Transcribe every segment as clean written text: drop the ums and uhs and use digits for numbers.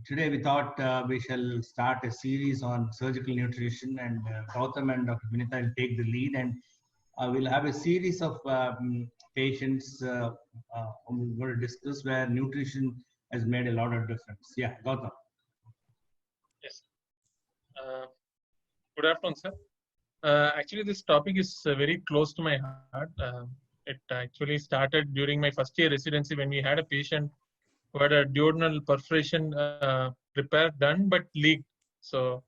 Today we thought we shall start a series on surgical nutrition, and Gautham and Dr. Vinitha will take the lead, and we'll have a series of patients we're going to discuss where nutrition has made a lot of difference. Yeah, Gautham. Yes. Good afternoon, sir. Actually, this topic is very close to my heart. It actually started during my first year residency when we had a patient who had a duodenal perforation repair done but leaked. So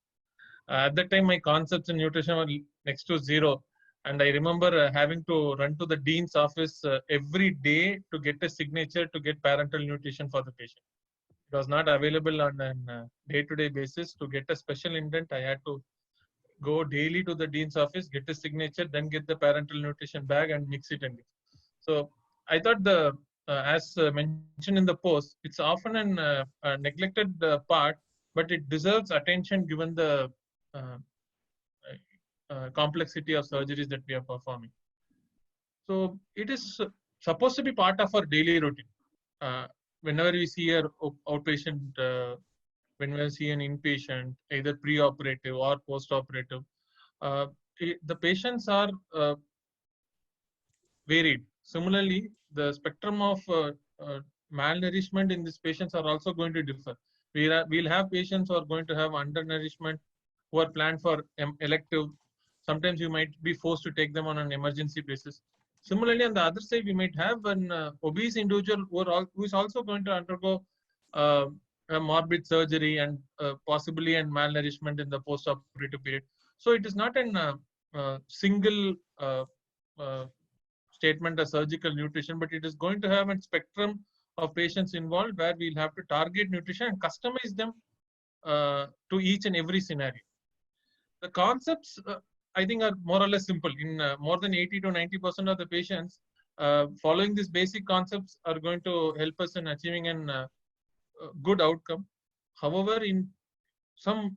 at that time, my concepts in nutrition were next to zero. And I remember having to run to the dean's office every day to get a signature to get parental nutrition for the patient. It was not available on a day-to-day basis. To get a special indent, I had to go daily to the dean's office, get a signature, then get the parental nutrition bag and mix it in. So I thought as mentioned in the post, it's often a neglected part, but it deserves attention given the uh, complexity of surgeries that we are performing. So it is supposed to be part of our daily routine. Whenever we see an outpatient, whenever we see an inpatient, either pre-operative or post-operative, the patients are varied. Similarly, the spectrum of malnourishment in these patients are also going to differ. We'll have patients who are going to have undernourishment, who are planned for elective. Sometimes you might be forced to take them on an emergency basis. Similarly, on the other side, we might have an obese individual who is also going to undergo a morbid surgery and possibly an malnourishment in the post-operative period. So it is not a single statement of surgical nutrition, but it is going to have a spectrum of patients involved where we'll have to target nutrition and customize them to each and every scenario. The concepts, I think, are more or less simple. In more than 80 to 90% of the patients, following these basic concepts are going to help us in achieving a good outcome. However, in some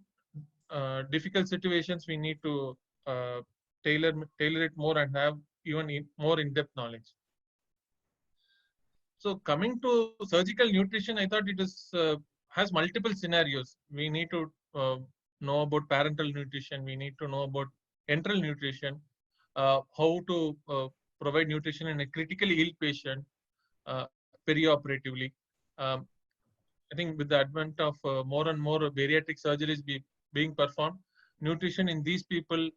difficult situations, we need to tailor it more and have even more in-depth knowledge. So coming to surgical nutrition, I thought it is has multiple scenarios. We need to know about parenteral nutrition. We need to know about enteral nutrition, how to provide nutrition in a critically ill patient perioperatively. I think with the advent of more and more bariatric surgeries being performed, nutrition in these people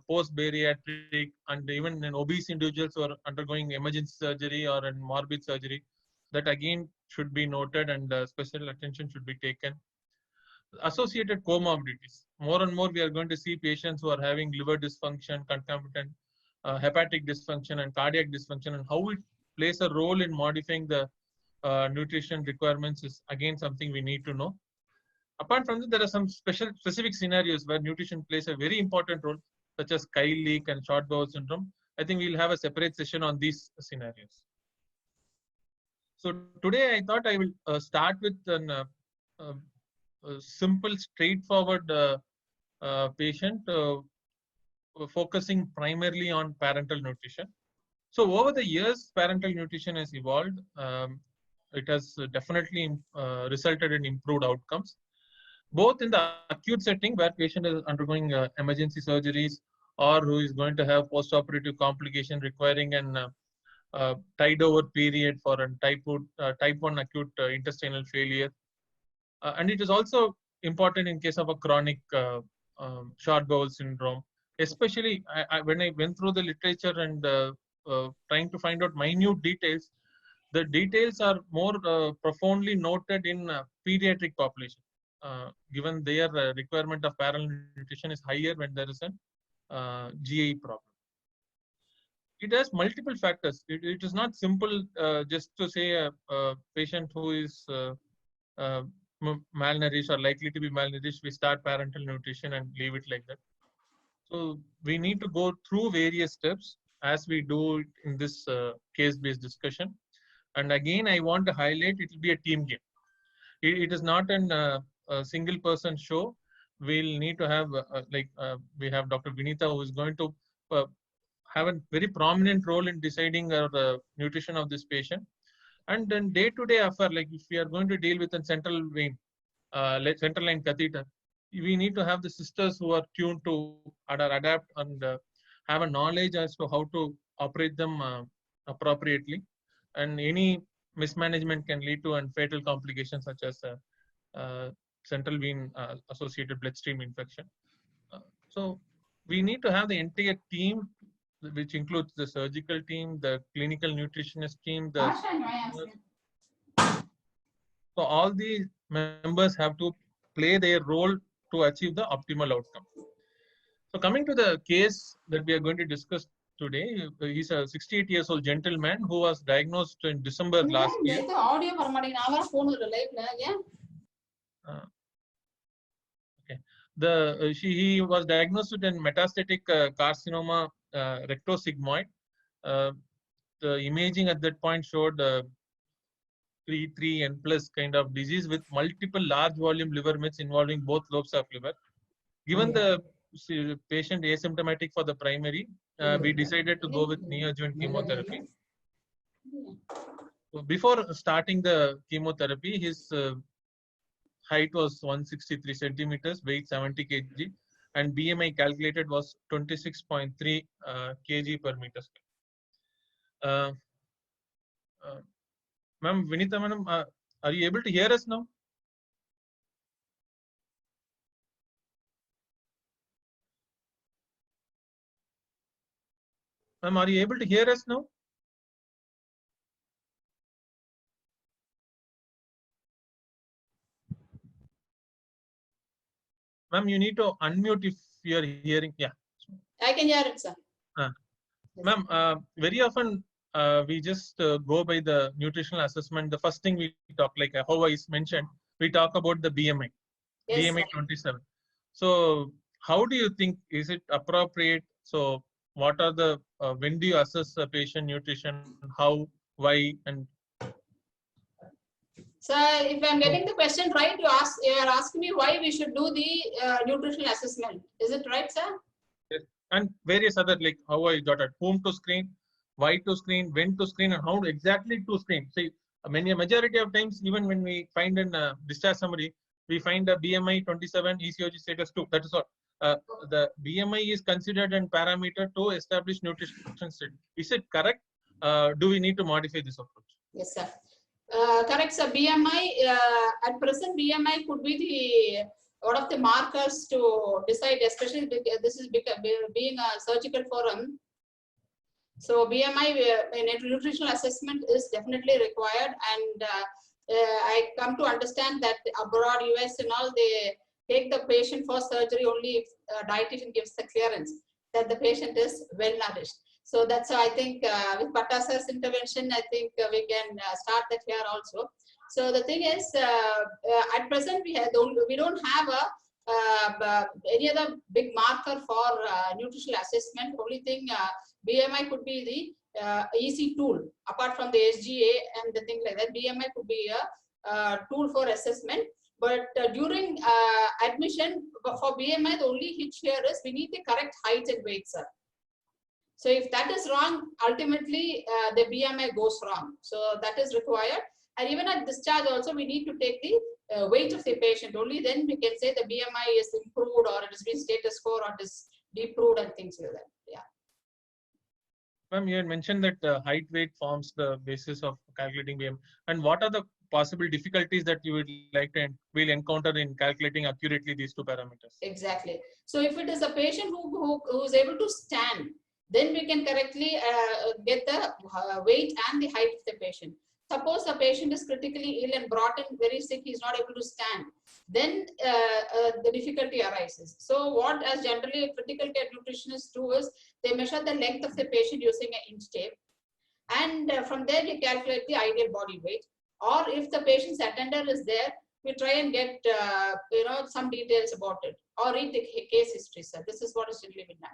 post-bariatric and even in obese individuals who are undergoing emergency surgery or in morbid surgery, that again should be noted and special attention should be taken. Associated comorbidities. More and more we are going to see patients who are having liver dysfunction, concomitant hepatic dysfunction and cardiac dysfunction, and how it plays a role in modifying the nutrition requirements is again something we need to know. Apart from that, there are some specific scenarios where nutrition plays a very important role, such as chyle leak and short bowel syndrome. I think we'll have a separate session on these scenarios. So today I thought I will start with a simple, straightforward patient focusing primarily on parental nutrition. So over the years, parental nutrition has evolved. It has definitely resulted in improved outcomes, both in the acute setting where patient is undergoing emergency surgeries or who is going to have post-operative complication requiring an tide over period for a type 1 acute intestinal failure. And it is also important in case of a chronic short bowel syndrome. Especially when I went through the literature and trying to find out minute details, the details are more profoundly noted in pediatric population. Given their requirement of parental nutrition is higher when there is a GI problem. It has multiple factors. It is not simple just to say a patient who is malnourished or likely to be malnourished, we start parental nutrition and leave it like that. So we need to go through various steps as we do it in this case-based discussion. And again, I want to highlight it will be a team game. It is not a single person show. We'll need to have we have Dr. Vinitha, who is going to have a very prominent role in deciding the nutrition of this patient. And then day-to-day affair, like if we are going to deal with a central vein, central line catheter. We need to have the sisters who are tuned to adapt and have a knowledge as to how to operate them appropriately. And any mismanagement can lead to fatal complications such as central vein associated bloodstream infection. So we need to have the entire team, which includes the surgical team, the clinical nutritionist team, so all these members have to play their role to achieve the optimal outcome. So coming to the case that we are going to discuss today, he's a 68 years old gentleman who was diagnosed in December last year. Okay. He was diagnosed with a metastatic carcinoma rectosigmoid. The imaging at that point showed 3N plus kind of disease with multiple large volume liver mets involving both lobes of liver. Given the patient asymptomatic for the primary, we decided to go with neoadjuvant chemotherapy. So before starting the chemotherapy, his height was 163 centimeters, weight 70 kg, and BMI calculated was 26.3 kg per meter square. Ma'am, Vinitha, madam, are you able to hear us now? Ma'am, are you able to hear us now? Ma'am, you need to unmute if you are hearing. Yeah. I can hear it, sir. Ma'am, very often we just go by the nutritional assessment. The first thing we talk, like how I mentioned, we talk about the BMI, Yes, BMI 27. So how do you think, is it appropriate? So what are the, when do you assess a patient nutrition, how, why, and? So if I'm getting the question right, you are asking me why we should do the nutritional assessment. Is it right, sir? Yes. And various other, like how I jotted, whom to screen, why to screen, when to screen, and how exactly to screen. See, a majority of times, even when we find in discharge summary, we find a BMI 27, ECOG status 2. That is all. The BMI is considered a parameter to establish nutrition state. Is it correct? Do we need to modify this approach? Yes, sir. Correct, sir. BMI, at present, BMI could be the one of the markers to decide, especially this is being a surgical forum. So BMI nutritional assessment is definitely required, and I come to understand that abroad, US and all, they take the patient for surgery only if dietitian gives the clearance that the patient is well nourished. So that's why I think with Patta sir's intervention, I think we can start that here also. So the thing is, at present we don't have any other big marker for nutritional assessment. Only thing BMI could be the easy tool apart from the SGA and the thing like that. BMI could be a tool for assessment. But during admission for BMI, the only hitch here is we need the correct height and weight, sir. So if that is wrong, ultimately the BMI goes wrong. So that is required. And even at discharge also, we need to take the weight of the patient. Only then we can say the BMI is improved or it has been status quo or it is deproved and things like that. Yeah. Ma'am, you had mentioned that height weight forms the basis of calculating BMI. And what are the possible difficulties that you would like to will encounter in calculating accurately these two parameters? Exactly. So if it is a patient who is able to stand, then we can correctly get the weight and the height of the patient. Suppose the patient is critically ill and brought in very sick, he is not able to stand, then the difficulty arises. So what as generally critical care nutritionists do is they measure the length of the patient using an inch tape, and from there we calculate the ideal body weight. Or if the patient's attender is there, we try and get some details about it or read the case history, sir. This is what is generally been done.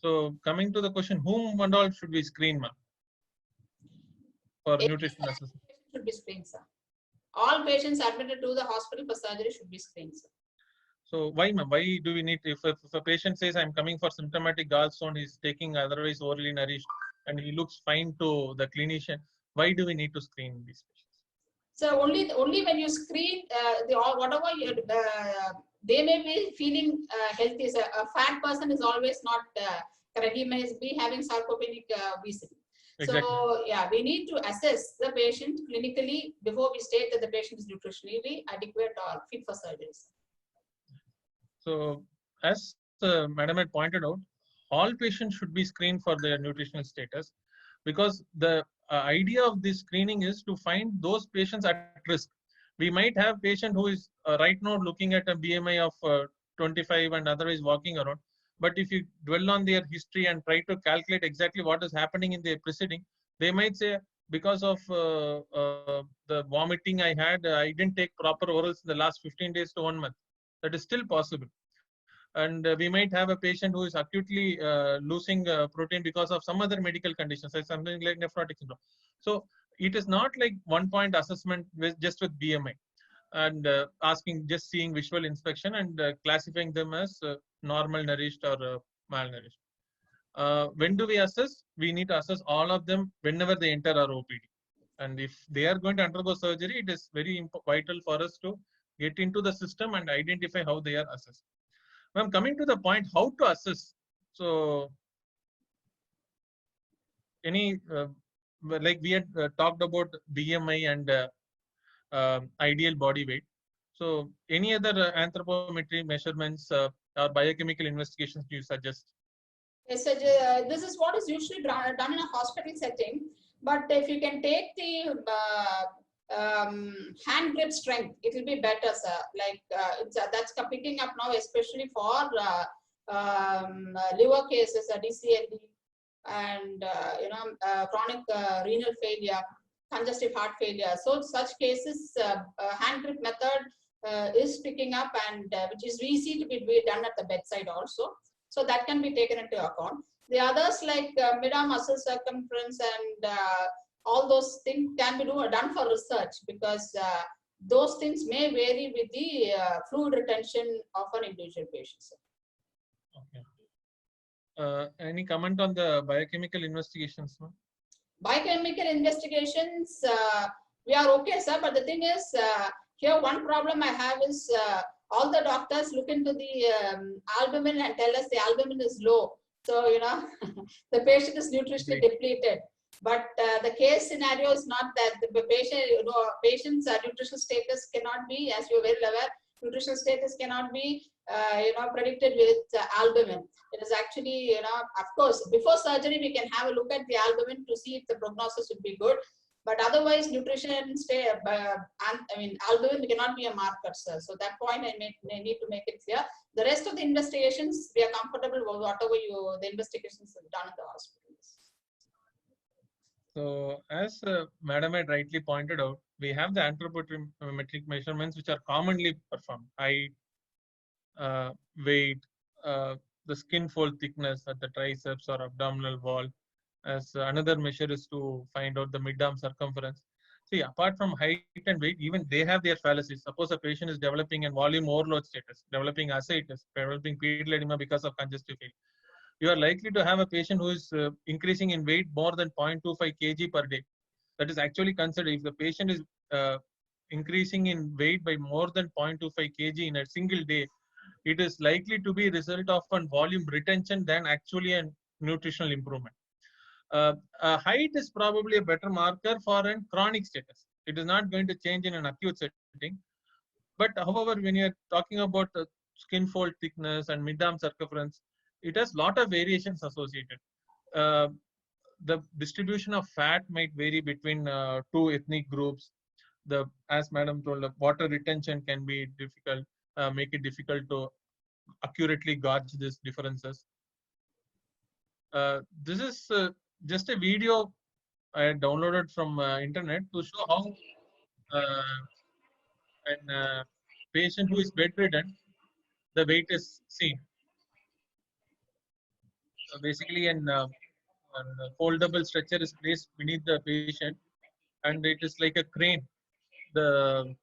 So coming to the question, whom and all should we screen, ma'am, for nutritional assessment? Should be screened, sir. All patients admitted to the hospital for surgery should be screened, sir. So why, ma'am? Why do we need, if a patient says I'm coming for symptomatic gallstone, he's taking otherwise orally nourished, and he looks fine to the clinician, why do we need to screen these patients? So only when you screen whatever they may be feeling healthy. So a fat person is always not correct. He may be having sarcopenic obesity. Exactly. So yeah, we need to assess the patient clinically before we state that the patient is nutritionally adequate or fit for surgeries. So as Madam had pointed out, all patients should be screened for their nutritional status, because the idea of this screening is to find those patients at risk. We might have patient who is right now looking at a BMI of 25 and otherwise walking around. But if you dwell on their history and try to calculate exactly what is happening in their preceding, they might say, because of the vomiting I had, I didn't take proper orals in the last 15 days to 1 month. That is still possible. And we might have a patient who is acutely losing protein because of some other medical conditions, like something like nephrotic syndrome. So it is not like one-point assessment just with BMI and just seeing visual inspection and classifying them as normal nourished or malnourished. When do we assess? We need to assess all of them whenever they enter our OPD. And if they are going to undergo surgery, it is very vital for us to get into the system and identify how they are assessed. Ma'am, coming to the point, how to assess? So, like we had talked about BMI and ideal body weight. So, any other anthropometry measurements or biochemical investigations do you suggest? Yes, this is what is usually done in a hospital setting. But if you can take the hand grip strength, it will be better, sir. Like that's picking up now, especially for liver cases, DCLD, and chronic renal failure, congestive heart failure. So such cases, hand grip method is picking up, and which is easy to be done at the bedside also. So that can be taken into account. The others like mid-arm muscle circumference and all those things can be done for research, because those things may vary with the fluid retention of an individual patient. Okay. Any comment on the biochemical investigations? No? Biochemical investigations, we are okay, sir. But the thing is, here one problem I have is all the doctors look into the albumin and tell us the albumin is low. So, the patient is nutritionally depleted. But the case scenario is not that. The patient, patient's nutritional status cannot be, as you're well aware, nutritional status cannot be, predicted with albumin. It is actually, of course, before surgery, we can have a look at the albumin to see if the prognosis would be good. But otherwise, nutrition albumin cannot be a marker, sir. So that point I need to make it clear. The rest of the investigations, we are comfortable with whatever the investigations are done in the hospitals. So as Madam had rightly pointed out, we have the anthropometric measurements which are commonly performed: height, weight, the skin fold thickness at the triceps or abdominal wall. As another measure is to find out the mid-arm circumference. See, apart from height and weight, even they have their fallacies. Suppose a patient is developing a volume overload status, developing ascites, developing pedal edema because of congestive failure. You are likely to have a patient who is increasing in weight more than 0.25 kg per day. That is actually considered if the patient is increasing in weight by more than 0.25 kg in a single day, it is likely to be a result of a volume retention than actually a nutritional improvement. Height is probably a better marker for a chronic status. It is not going to change in an acute setting. But however, when you're talking about skin fold thickness and mid-arm circumference, it has a lot of variations associated. The distribution of fat might vary between two ethnic groups. As Madam told, the water retention can be difficult, make it difficult to accurately gauge these differences. This is just a video I had downloaded from internet to show how a patient who is bedridden, the weight is seen. Basically, a foldable stretcher is placed beneath the patient, and it is like a crane. The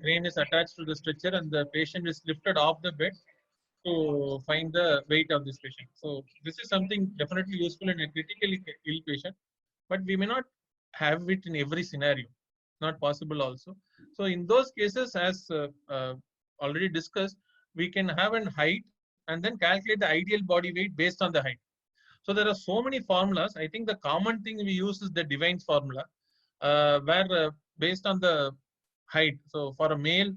crane is attached to the stretcher, and the patient is lifted off the bed to find the weight of this patient. So this is something definitely useful in a critically ill patient. but we may not have it in every scenario. Not possible also. So in those cases, as already discussed, we can have an height and then calculate the ideal body weight based on the height. So there are so many formulas. I think the common thing we use is the Devine's formula, where based on the height. So for a male,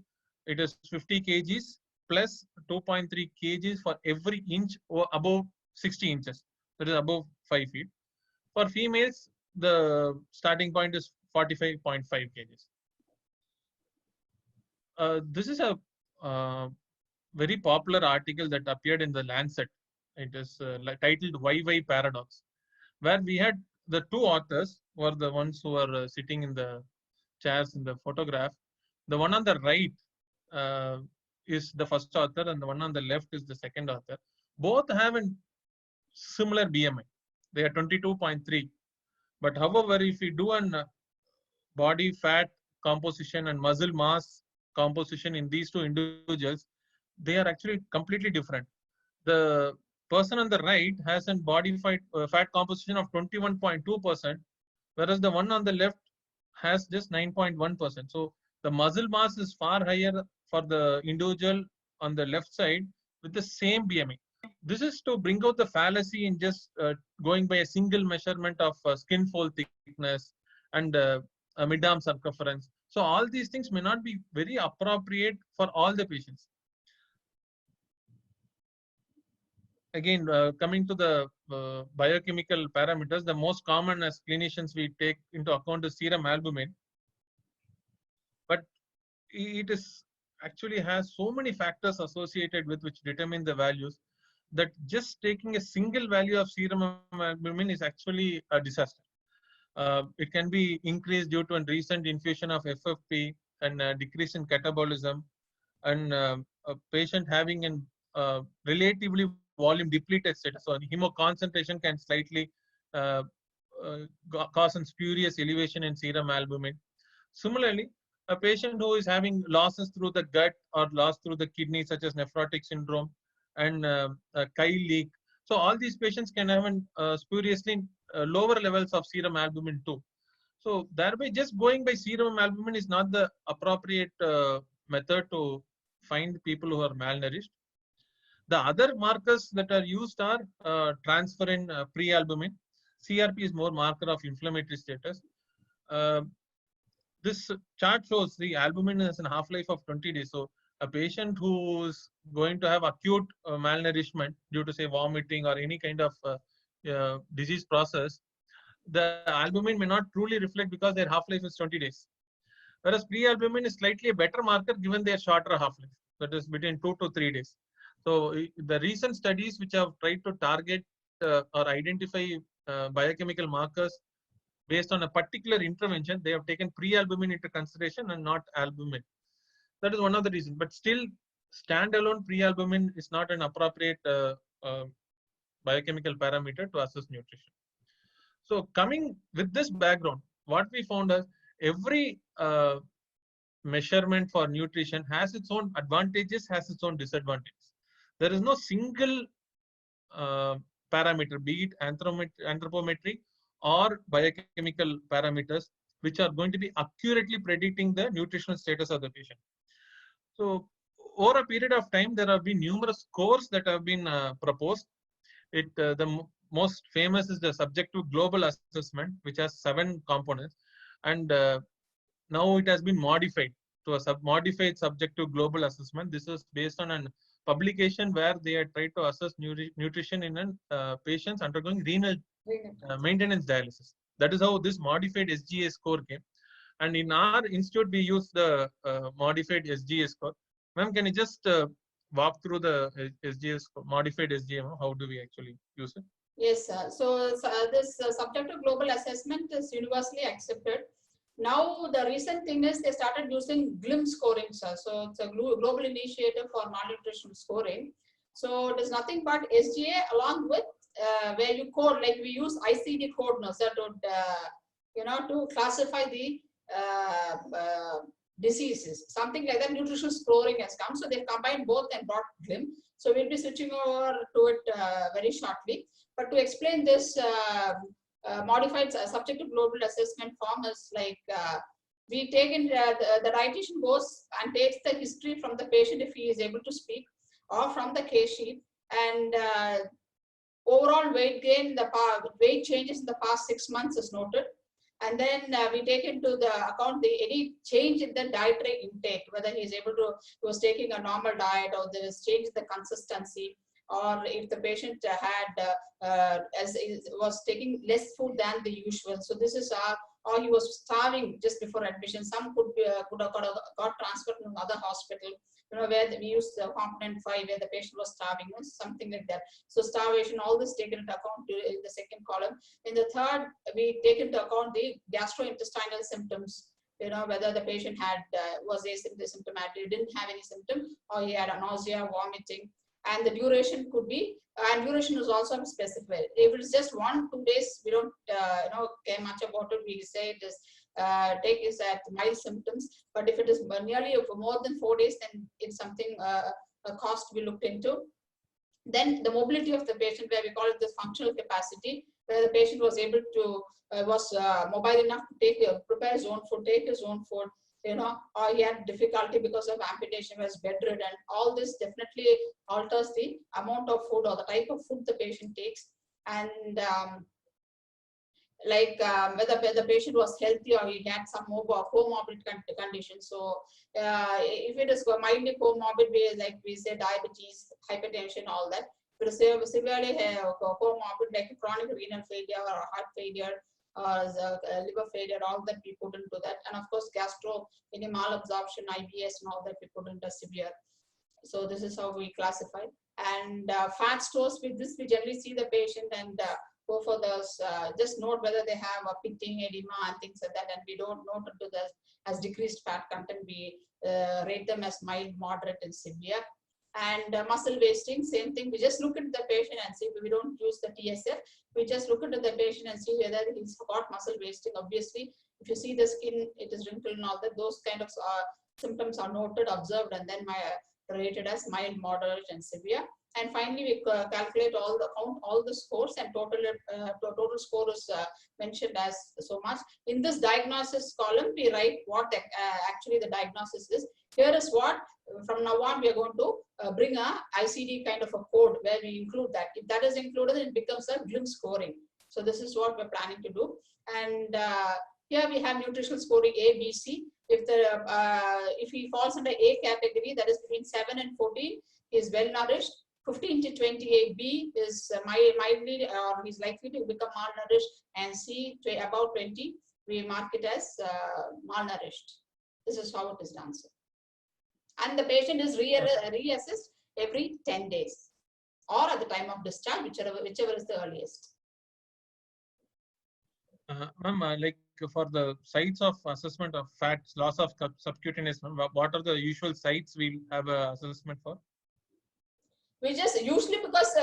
it is 50 kgs plus 2.3 kgs for every inch or above 60 inches. That is above 5 feet. For females, the starting point is 45.5 kgs. This is a very popular article that appeared in the Lancet. It is titled YY Paradox, where we had the two authors were the ones who were sitting in the chairs in the photograph. The one on the right is the first author, and the one on the left is the second author. Both have a similar BMI. They are 22.3. But however, if we do an body fat composition and muscle mass composition in these two individuals, they are actually completely different. The person on the right has a body fat composition of 21.2%, whereas the one on the left has just 9.1%. So the muscle mass is far higher for the individual on the left side with the same BMI. This is to bring out the fallacy in just going by a single measurement of skin fold thickness and mid-arm circumference. So all these things may not be very appropriate for all the patients. Again, coming to the biochemical parameters, the most common as clinicians we take into account is serum albumin. But it is actually has so many factors associated with which determine the values that just taking a single value of serum albumin is actually a disaster. It can be increased due to a recent infusion of FFP and decrease in catabolism, and a patient having a relatively volume depleted status. So hemo concentration can slightly cause a spurious elevation in serum albumin. Similarly, a patient who is having losses through the gut or loss through the kidney, such as nephrotic syndrome and chyle leak. So all these patients can have spuriously lower levels of serum albumin too. So thereby, just going by serum albumin is not the appropriate method to find people who are malnourished. The other markers that are used are transferrin prealbumin. CRP is more marker of inflammatory status. This chart shows the albumin has a half-life of 20 days. So a patient who is going to have acute malnourishment due to say vomiting or any kind of disease process, the albumin may not truly reflect because their half-life is 20 days. Whereas prealbumin is slightly a better marker given their shorter half-life, that is between 2 to 3 days. So the recent studies which have tried to target or identify biochemical markers based on a particular intervention, they have taken prealbumin into consideration and not albumin. That is one of the reasons. But still, standalone prealbumin is not an appropriate biochemical parameter to assess nutrition. So coming with this background, what we found is every measurement for nutrition has its own advantages, has its own disadvantages. There is no single parameter, be it anthropometry or biochemical parameters, which are going to be accurately predicting the nutritional status of the patient. So over a period of time, there have been numerous scores that have been proposed. The most famous is the subjective global assessment, which has 7 components. And now it has been modified to a modified subjective global assessment. This is based on a publication where they had tried to assess nutrition in patients undergoing renal maintenance dialysis. That is how this modified SGA score came. And in our institute, we use the modified SGA score. Ma'am, can you just walk through the SGA modified SGA? How do we actually use it? Yes, sir. So this subjective global assessment is universally accepted. Now the recent thing is they started using GLIM scoring, sir. So it's a global initiative for malnutrition scoring. So it is nothing but SGA along with where you code, like we use ICD code now, sir, to to classify the diseases, something like that. Nutritional scoring has come, so they've combined both and brought GLIM. So we'll be switching over to it very shortly. But to explain this, modified subjective global assessment form is like we take in the dietitian goes and takes the history from the patient if he is able to speak, or from the case sheet, and overall weight gain, the weight changes in the past 6 months is noted. And then we take into the account any change in the dietary intake, whether he is able to, he was taking a normal diet, or there is change in the consistency, or if the patient was taking less food than the usual. So this is or he was starving just before admission. Some could have got transferred to another hospital, where we use the component 5, where the patient was starving, something like that. So starvation, all this taken into account in the second column. In the third, we take into account the gastrointestinal symptoms, whether the patient had was asymptomatic, didn't have any symptom, or he had a nausea, vomiting, and the duration could be, and duration is also specified. If it is just 1-2 days, we don't care much about it. We say it is take is at mild symptoms, but if it is nearly for more than 4 days, then it's something a cost to be looked into. Then the mobility of the patient, where we call it the functional capacity, where the patient was able to was mobile enough to prepare his own food, take his own food, or he had difficulty because of amputation, was bedridden. All this definitely alters the amount of food or the type of food the patient takes, and whether the patient was healthy or he had some comorbid condition. So if it is mildly comorbid, like we say diabetes, hypertension, all that. If it is severely comorbid, like chronic renal failure or heart failure, liver failure, all that we put into that. And of course, gastro, any malabsorption, IBS, and all that we put into severe. So this is how we classify. And fat stores, with this we generally see the patient and go for those, just note whether they have a pitting, edema, and things like that, and we don't note into this as decreased fat content. We rate them as mild, moderate, and severe. And muscle wasting, same thing. We just look into the patient and see. We don't use the TSF. We just look into the patient and see whether he's got muscle wasting. Obviously, if you see the skin, it is wrinkled and all that. Those kind of symptoms are noted, observed, and then rated as mild, moderate, and severe. And finally, we calculate all the scores, and total score is mentioned as so much. In this diagnosis column, we write what actually the diagnosis is. Here is what, from now on, we are going to bring a ICD kind of a code where we include that. If that is included, it becomes a GLIM scoring. So this is what we're planning to do. And here we have nutritional scoring A, B, C. If he falls under A category, that is between 7 and 14, he is well nourished. 15 to 28, B is mildly, or he's likely to become malnourished, and C, about 20, we mark it as malnourished. This is how it is done, sir. And the patient is reassessed every 10 days, or at the time of discharge, whichever is the earliest. Ma'am, like for the sites of assessment of fats, loss of subcutaneous, what are the usual sites we'll have an assessment for? We just usually, because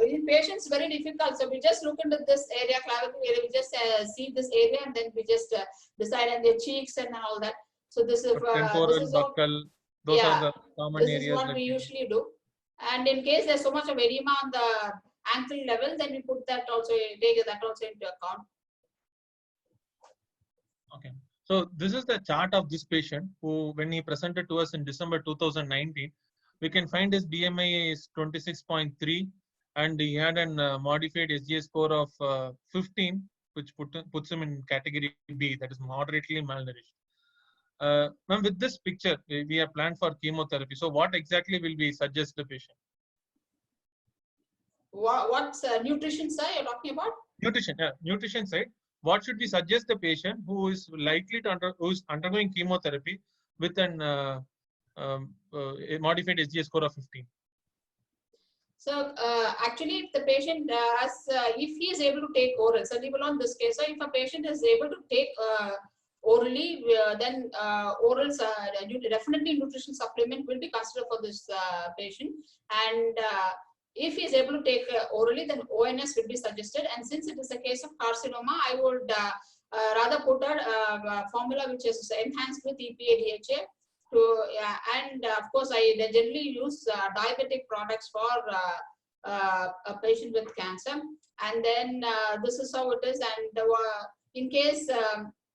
in patients very difficult, so we just look into this area, clavicle area. We just see this area, and then we just decide on their cheeks and all that. So this is temporal, buccal, those are the common areas. This is what we usually do. And in case there's so much of edema on the ankle level, then we put that also, take that also into account. Okay. So this is the chart of this patient who, when he presented to us in December 2019, we can find his BMI is 26.3, and he had a modified SGS score of 15, which puts him in category B, that is moderately malnourished. Ma'am, with this picture, we have planned for chemotherapy. So what exactly will we suggest the patient? What's nutrition side you're talking about? Nutrition, yeah, nutrition side. What should we suggest the patient who is likely to who's undergoing chemotherapy with an a modified SGS score of 15? So actually, if the patient if he is able to take oral, so we will on this case. So if a patient is able to take orally, then orals definitely nutrition supplement will be considered for this patient. And if he is able to take orally, then ONS will be suggested. And since it is a case of carcinoma, I would rather put a formula which is enhanced with EPA DHA. And of course, I generally use diabetic products for a patient with cancer. And then this is how it is. And in case,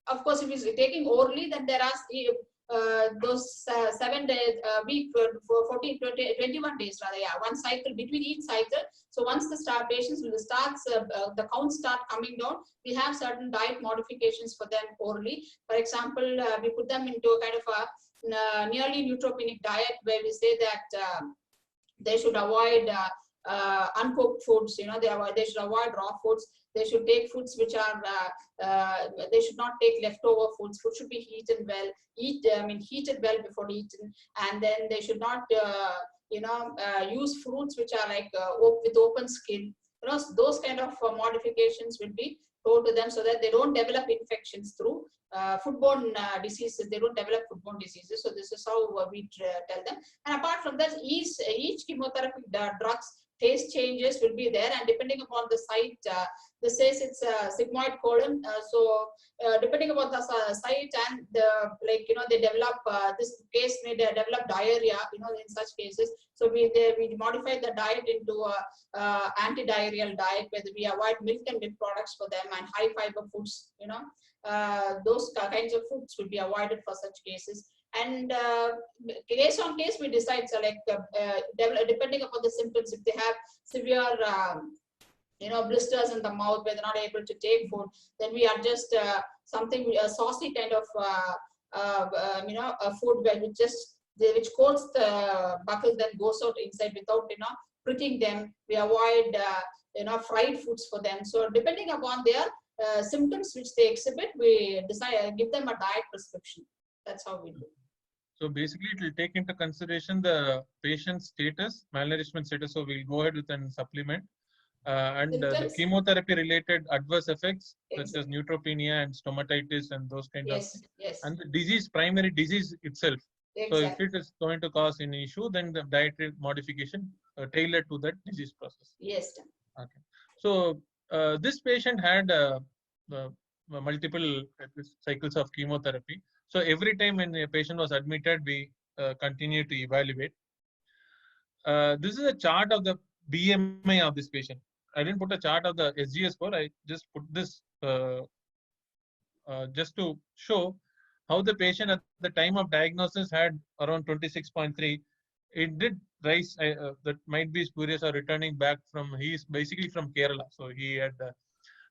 of course, if he's taking orally, then there are those 7 days, week for 14, 20, 21 days rather, yeah, one cycle between each cycle. So once the patients will start, the counts start coming down, we have certain diet modifications for them orally. For example, we put them into a kind of a nearly neutropenic diet, where we say that they should avoid uncooked foods. You know, they should avoid raw foods. They should take foods which are they should not take leftover foods. Food should be heated well. Heated well before eating. And then they should not use fruits which are like with open skin. You know, those kind of modifications will be told to them, so that they don't develop infections through foodborne diseases. They don't develop foodborne diseases. So this is how we tell them. And apart from that, each chemotherapy drugs taste changes will be there, and depending upon the site, this says it's a sigmoid colon. So depending upon the site and they develop this case may develop diarrhea. You know, in such cases, so we modify the diet into a anti-diarrheal diet, where we avoid milk and milk products for them, and high fiber foods. You know, those kinds of foods will be avoided for such cases. And case on case we decide. So like depending upon the symptoms, if they have severe blisters in the mouth where they're not able to take food, then we adjust something, a saucy kind of a food which coats the buckle, then goes out inside without pricking them. We avoid fried foods for them. So depending upon their symptoms which they exhibit, we give them a diet prescription. That's how we do. So basically, it will take into consideration the patient's status, malnourishment status. So we'll go ahead with a supplement. And the chemotherapy-related adverse effects, such as neutropenia and stomatitis and those kind of things. Yes. And the disease, primary disease itself. Exactly. So if it is going to cause any issue, then the dietary modification tailored to that disease process. Yes. Okay. So this patient had multiple cycles of chemotherapy. So every time when a patient was admitted, we continue to evaluate. This is a chart of the BMI of this patient. I didn't put a chart of the SGS score. I just put this just to show how the patient at the time of diagnosis had around 26.3. It did rise. That might be spurious or returning back from. He is basically from Kerala, so he had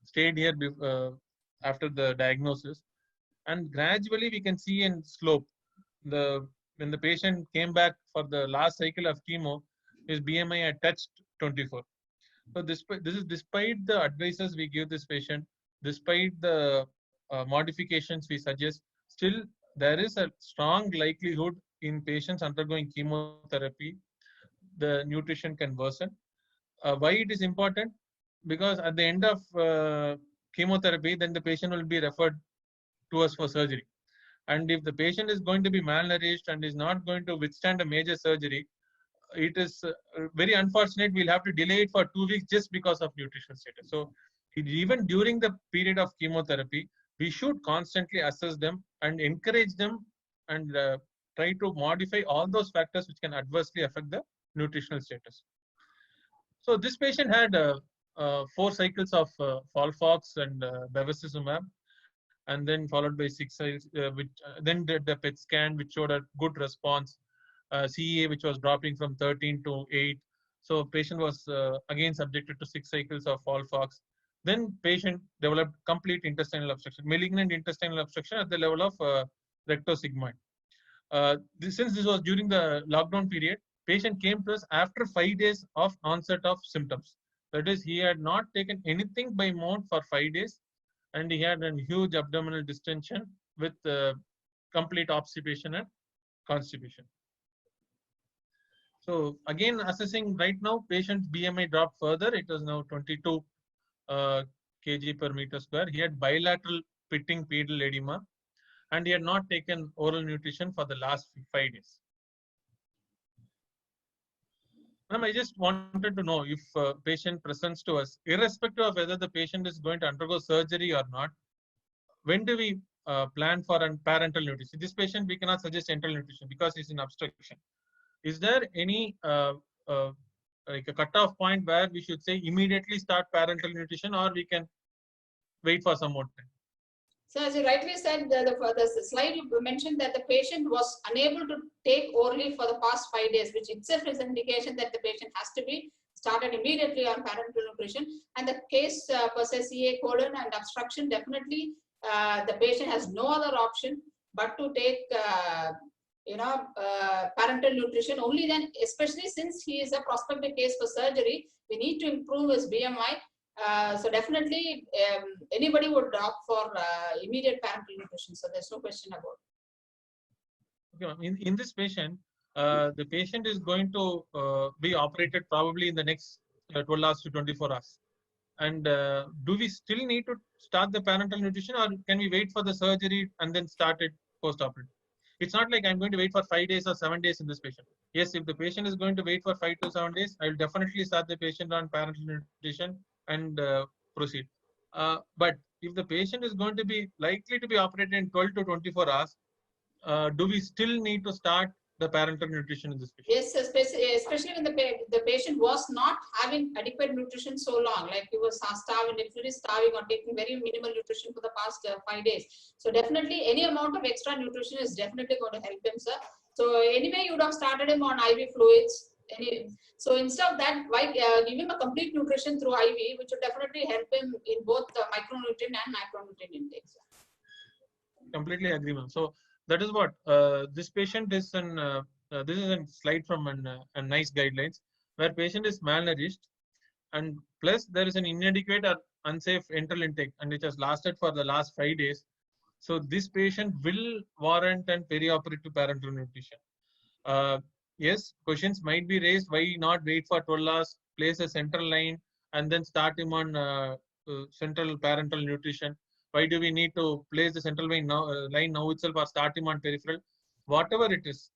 stayed here after the diagnosis. And gradually we can see in slope, when the patient came back for the last cycle of chemo, his BMI had touched 24. So this is despite the advices we give this patient, despite the modifications we suggest, still there is a strong likelihood in patients undergoing chemotherapy, the nutrition can worsen. Why it is important? Because at the end of chemotherapy, then the patient will be referred to us for surgery. And if the patient is going to be malnourished and is not going to withstand a major surgery, it is very unfortunate. We'll have to delay it for 2 weeks just because of nutritional status. So even during the period of chemotherapy, we should constantly assess them and encourage them and try to modify all those factors which can adversely affect the nutritional status. So this patient had 4 cycles of Folfox and bevacizumab, and then followed by 6 cycles, then did the PET scan, which showed a good response. CEA, which was dropping from 13 to 8. So patient was again subjected to 6 cycles of Folfox. Then patient developed complete intestinal obstruction, malignant intestinal obstruction at the level of rectosigmoid. Since this was during the lockdown period, patient came to us after 5 days of onset of symptoms. That is, he had not taken anything by mouth for 5 days, and he had a huge abdominal distension with complete obstipation and constipation. So again, assessing right now, patient's BMI dropped further. It was now 22 kg per meter square. He had bilateral pitting pedal edema, and he had not taken oral nutrition for the last 5 days. Ma'am, I just wanted to know if patient presents to us, irrespective of whether the patient is going to undergo surgery or not, when do we plan for a parenteral nutrition? This patient, we cannot suggest enteral nutrition because he's in obstruction. Is there any like a cutoff point where we should say immediately start parental nutrition, or we can wait for some more time? So as you rightly said, the slide you mentioned that the patient was unable to take orally for the past 5 days, which itself is an indication that the patient has to be started immediately on parenteral nutrition. And the case per se CA colon and obstruction, definitely the patient has no other option but to take parenteral nutrition. Only then, especially since he is a prospective case for surgery, we need to improve his BMI. So definitely anybody would opt for immediate parenteral nutrition. So there's no question about it. Okay, in this patient, the patient is going to be operated probably in the next 12 hours to 24 hours. And do we still need to start the parenteral nutrition, or can we wait for the surgery and then start it post-operative? It's not like I'm going to wait for 5 days or 7 days in this patient. Yes, if the patient is going to wait for 5 to 7 days, I will definitely start the patient on parenteral nutrition and proceed. But if the patient is going to be likely to be operated in 12 to 24 hours, do we still need to start the parenteral nutrition in this patient? Yes, especially when the patient was not having adequate nutrition so long, like he was starving, literally starving or taking very minimal nutrition for the past 5 days. So definitely any amount of extra nutrition is definitely going to help him, sir. So anyway, you would have started him on IV fluids. So instead of that, why give him a complete nutrition through IV, which would definitely help him in both the micronutrient and macronutrient intakes. Completely agree, ma'am. So that is what this patient is an. This is a slide from a nice guidelines where patient is malnourished, and plus there is an inadequate or unsafe enteral intake, and which has lasted for the last 5 days. So this patient will warrant an perioperative parenteral nutrition. Yes, questions might be raised. Why not wait for 12 hours, place a central line, and then start him on central parenteral nutrition? Why do we need to place the central line now itself, or start him on peripheral? Whatever it is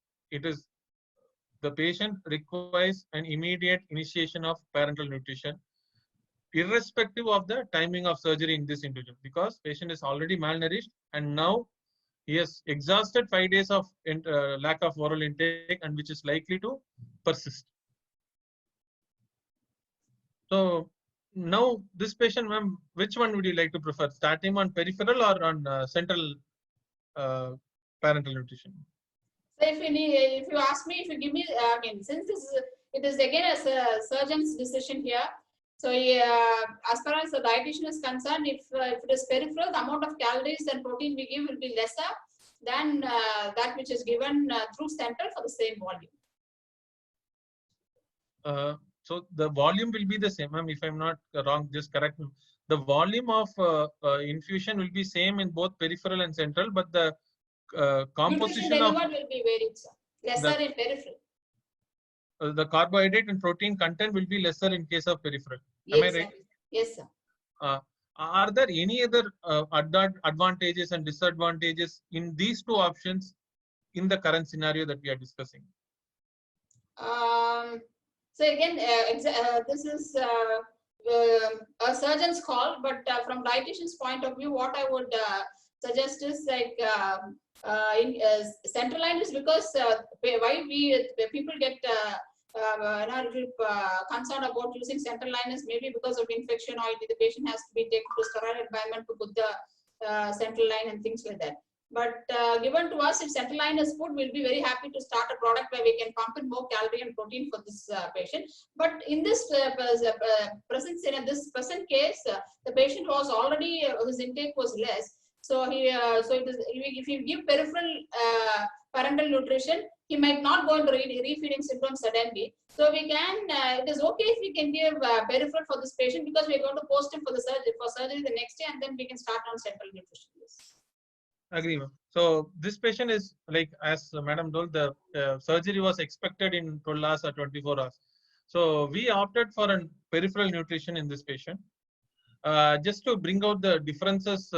the patient requires an immediate initiation of parenteral nutrition, irrespective of the timing of surgery in this individual, because patient is already malnourished and now he has exhausted 5 days of lack of oral intake, and which is likely to persist. So now this patient, ma'am, which one would you like to prefer? Start him on peripheral or on central parenteral nutrition? So if you ask me, if you give me, I mean, since it is again a surgeon's decision here. So as far as the dietitian is concerned, if it is peripheral, the amount of calories and protein we give will be lesser than that which is given through central for the same volume. So the volume will be the same, ma'am. If I'm not wrong, just correct me. The volume of infusion will be same in both peripheral and central, but the composition of will be varied, sir. Lesser in peripheral. The carbohydrate and protein content will be lesser in case of peripheral. Yes, am I right? Sir. Yes, sir. Are there any other advantages and disadvantages in these two options in the current scenario that we are discussing? So again, this is a surgeon's call, but from dietitian's point of view, what I would suggest is like central line is because why people get concerned about using central line is maybe because of infection, or the patient has to be taken to sterile environment to put the central line and things like that. But given to us, if central line is good, we'll be very happy to start a product where we can pump in more calorie and protein for this patient. But in this present case, the patient was already his intake was less. So if you give peripheral parenteral nutrition, he might not go into refeeding syndrome suddenly. So we can, it is okay if we can give peripheral for this patient, because we're going to post him for surgery the next day, and then we can start on central nutrition. Agree, ma'am. So this patient is like, as Madam told, the surgery was expected in 12 hours or 24 hours. So we opted for a peripheral nutrition in this patient. Just to bring out the differences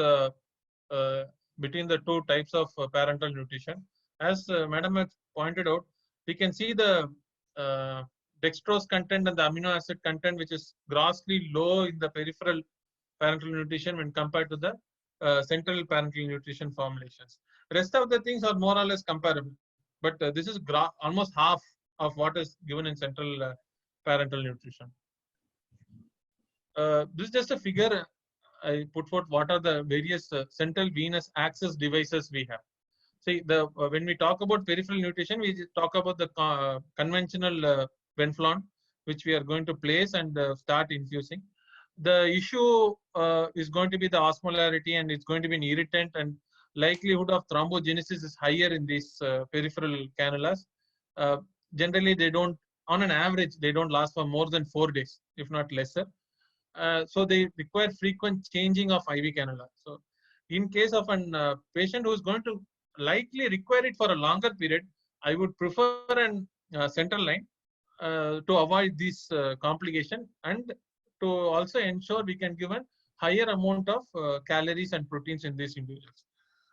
between the two types of parenteral nutrition. As Madam has pointed out, we can see the dextrose content and the amino acid content, which is grossly low in the peripheral parenteral nutrition when compared to the central parenteral nutrition formulations. Rest of the things are more or less comparable, but this is almost half of what is given in central parenteral nutrition. This is just a figure I put forth. What are the various central venous access devices we have? See, when we talk about peripheral nutrition, we talk about the conventional Venflon, which we are going to place and start infusing. The issue is going to be the osmolarity, and it's going to be an irritant, and likelihood of thrombogenesis is higher in these peripheral cannulas. Generally, they don't, on an average, they don't last for more than 4 days, if not lesser. So they require frequent changing of IV cannula. So in case of a patient who is going to likely require it for a longer period, I would prefer a central line to avoid this complication, and to also ensure we can give a higher amount of calories and proteins in these individuals.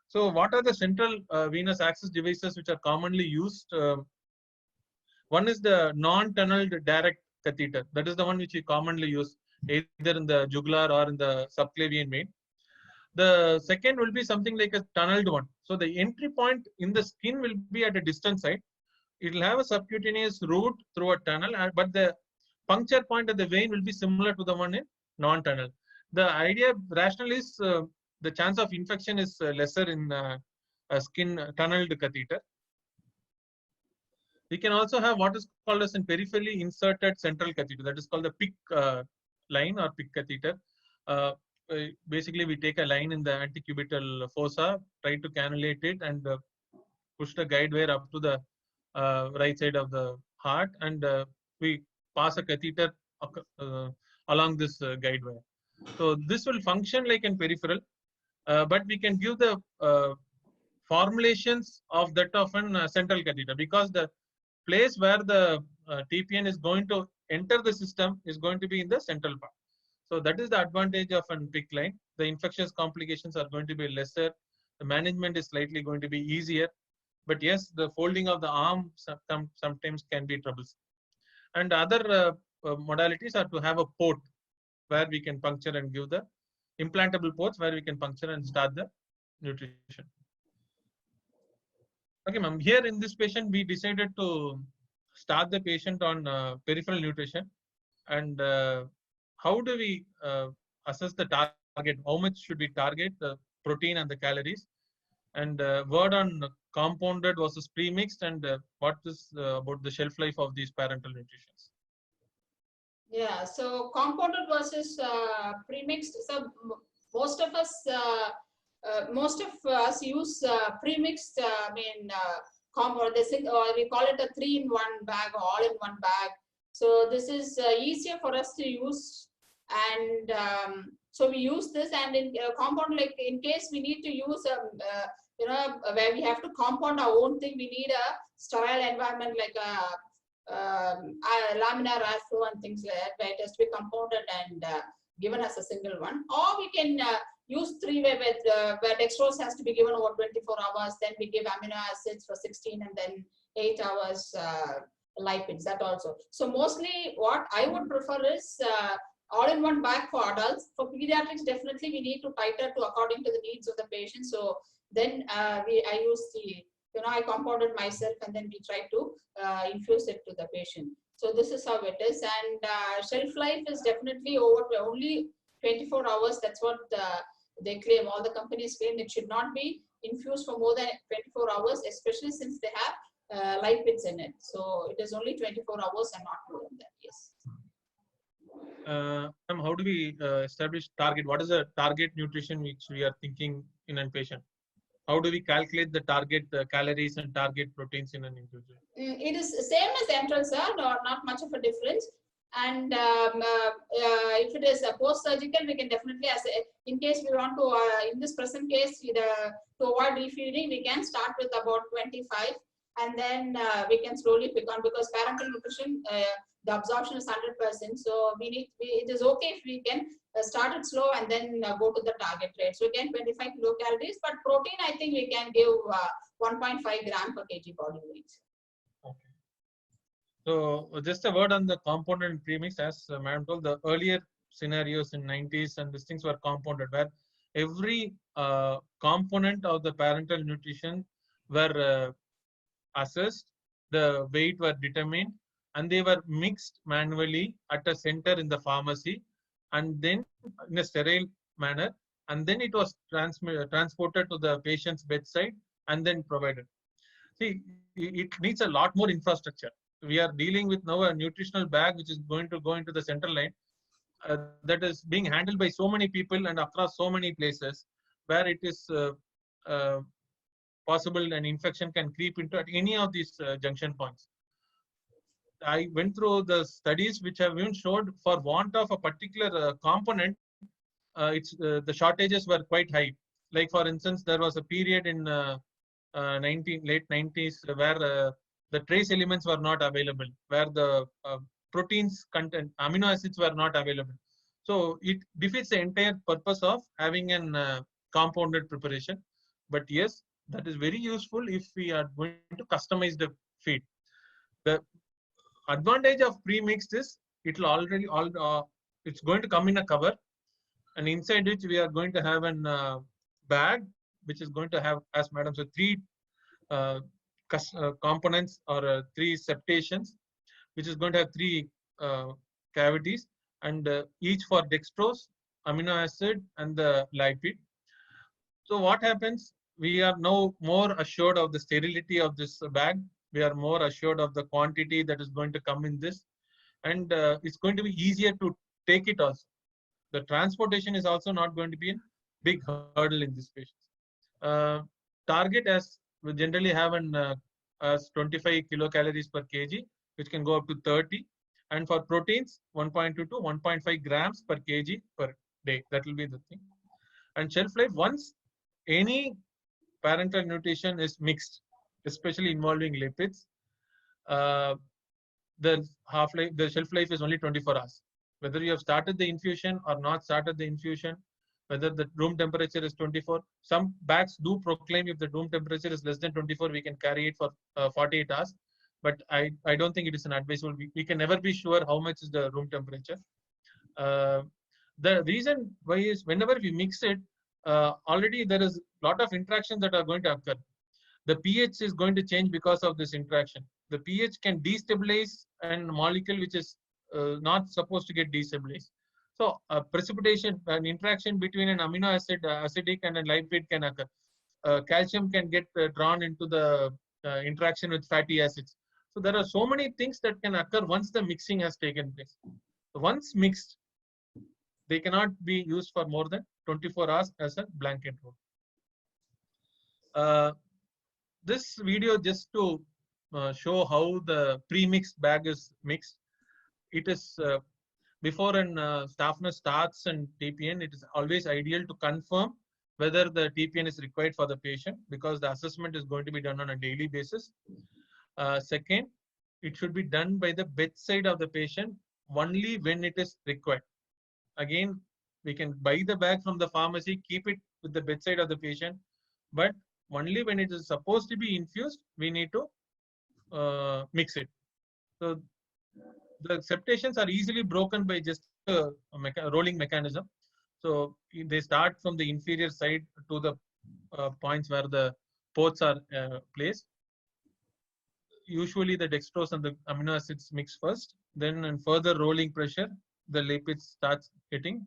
So what are the central venous access devices which are commonly used? One is the non-tunneled direct catheter. That is the one which we commonly use either in the jugular or in the subclavian vein. The second will be something like a tunneled one. So the entry point in the skin will be at a distant site. It will have a subcutaneous route through a tunnel, but the puncture point of the vein will be similar to the one in non-tunnel. The idea, rationale is the chance of infection is lesser in a skin tunneled catheter. We can also have what is called as a peripherally inserted central catheter. That is called the PIC line or PIC catheter. Basically, we take a line in the antecubital fossa, try to cannulate it, and push the guide wire up to the right side of the heart, and we pass a catheter along this guide wire. So this will function like in peripheral, but we can give the formulations of that of a central catheter, because the place where the TPN is going to enter the system is going to be in the central part. So that is the advantage of a PIC line. The infectious complications are going to be lesser. The management is slightly going to be easier. But yes, the folding of the arm sometimes can be troublesome. And other modalities are to have a port where we can puncture and give the implantable ports where we can puncture and start the nutrition. Okay, ma'am. Here in this patient, we decided to start the patient on peripheral nutrition. And how do we assess the target? How much should we target the protein and the calories? And word on compounded versus premixed, and what is about the shelf life of these parenteral nutritions? Yeah, so compounded versus premixed. So most of us use premixed. Compound. We call it a 3-in-1 bag or all-in-one bag. So this is easier for us to use, and so we use this. And in compound, like in case we need to use where we have to compound our own thing, we need a sterile environment like a laminar air flow and things like that, where it has to be compounded and given as a single one. Or we can use 3-way where dextrose has to be given over 24 hours, then we give amino acids for 16, and then 8 hours lipids, that also. So mostly what I would prefer is all-in-one bag for adults. For pediatrics, definitely we need to titrate to according to the needs of the patient. So then I use I compounded myself, and then we try to infuse it to the patient. So this is how it is. And shelf life is definitely over only 24 hours. That's what they claim. All the companies claim it should not be infused for more than 24 hours, especially since they have lipids in it. So it is only 24 hours and not more than that. Yes. How do we establish target? What is the target nutrition which we are thinking in a patient? How do we calculate the target calories and target proteins in an individual? It is same as enteral, sir, not much of a difference. And if it is post-surgical, we can definitely, in case we want to, in this present case, to avoid refeeding, we can start with about 25, and then we can slowly pick on, because parenteral nutrition, the absorption is 100%. So it is okay if we can start it slow and then go to the target rate. So again, 25 kilocalories, but protein, I think we can give 1.5 gram per kg body weight. Okay. So just a word on the compounded and premix. As Madam told, the earlier scenarios in 90s and these things were compounded, where every component of the parenteral nutrition were assessed, the weight were determined, and they were mixed manually at a center in the pharmacy, and then in a sterile manner, and then it was transported to the patient's bedside and then provided. See, it needs a lot more infrastructure. We are dealing with now a nutritional bag which is going to go into the central line, that is being handled by so many people and across so many places, where it is uh, possible an infection can creep into at any of these junction points. I went through the studies which have even showed for want of a particular component, the shortages were quite high. Like for instance, there was a period in late 90s where the trace elements were not available, where the proteins content, amino acids were not available. So it defeats the entire purpose of having an compounded preparation. But yes, that is very useful if we are going to customize the feed. The advantage of pre-mixed is it will already it's going to come in a cover, and inside which we are going to have an bag which is going to have, as madam said, three components or three septations, which is going to have three cavities, and each for dextrose, amino acid, and the lipid. So what happens? We are now more assured of the sterility of this bag. We are more assured of the quantity that is going to come in this, and it's going to be easier to take it also. The transportation is also not going to be a big hurdle in this patient. Target, as we generally have as 25 kilocalories per kg, which can go up to 30. And for proteins, 1.2 to 1.5 grams per kg per day. That will be the thing. And shelf life, once any parenteral nutrition is mixed, especially involving lipids, the half-life, the shelf life is only 24 hours. Whether you have started the infusion or not started the infusion, whether the room temperature is 24. Some bags do proclaim if the room temperature is less than 24, we can carry it for 48 hours. But I don't think it is an advisable. We can never be sure how much is the room temperature. The reason why is whenever we mix it, already there is a lot of interactions that are going to occur. The pH is going to change because of this interaction. The pH can destabilize a molecule which is not supposed to get destabilized. So precipitation, an interaction between an amino acid, acidic, and a lipid can occur. Calcium can get drawn into the interaction with fatty acids. So there are so many things that can occur once the mixing has taken place. Once mixed, they cannot be used for more than 24 hours as a blanket rule. This video just to show how the pre-mixed bag is mixed. It is before an staff nurse starts an TPN, it is always ideal to confirm whether the TPN is required for the patient, because the assessment is going to be done on a daily basis. Second, it should be done by the bedside of the patient only when it is required. Again, we can buy the bag from the pharmacy, keep it with the bedside of the patient, but only when it is supposed to be infused, we need to mix it. So the septations are easily broken by just a rolling mechanism. So they start from the inferior side to the points where the ports are placed. Usually the dextrose and the amino acids mix first, then in further rolling pressure, the lipids starts getting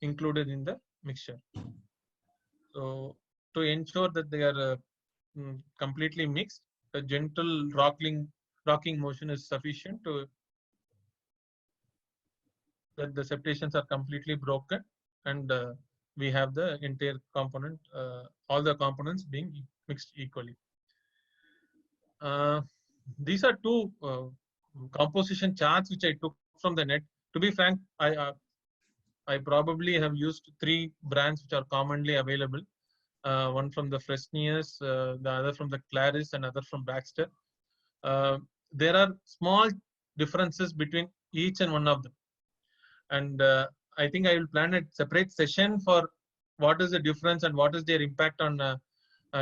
included in the mixture. So to ensure that they are completely mixed, a gentle rocking motion is sufficient to that the septations are completely broken, and we have the entire component, all the components being mixed equally. These are two composition charts which I took from the net. To be frank, I probably have used 3 brands which are commonly available. One from the Fresenius, the other from the Claris, and other from Baxter. There are small differences between each and one of them. And I think I will plan a separate session for what is the difference and what is their impact on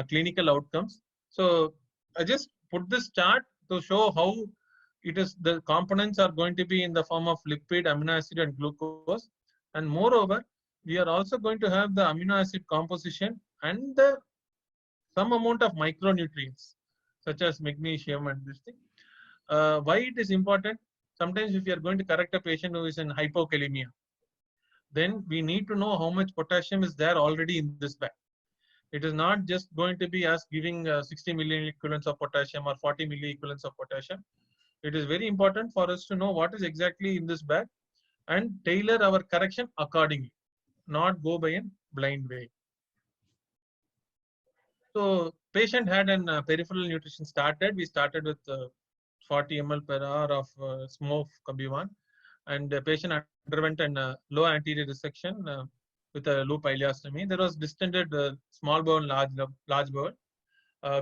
clinical outcomes. So I just put this chart to show how it is the components are going to be in the form of lipid, amino acid, and glucose. And moreover, we are also going to have the amino acid composition and some amount of micronutrients such as magnesium and this thing. Why it is important? Sometimes if you are going to correct a patient who is in hypokalemia, then we need to know how much potassium is there already in this bag. It is not just going to be us giving 60 milliequivalents of potassium or 40 milliequivalents of potassium. It is very important for us to know what is exactly in this bag and tailor our correction accordingly, not go by a blind way. So patient had an peripheral nutrition started. We started with 40 ml per hour of SMOF Kabiwan, and the patient underwent an low anterior resection with a loop ileostomy. There was distended small bowel, large bowel.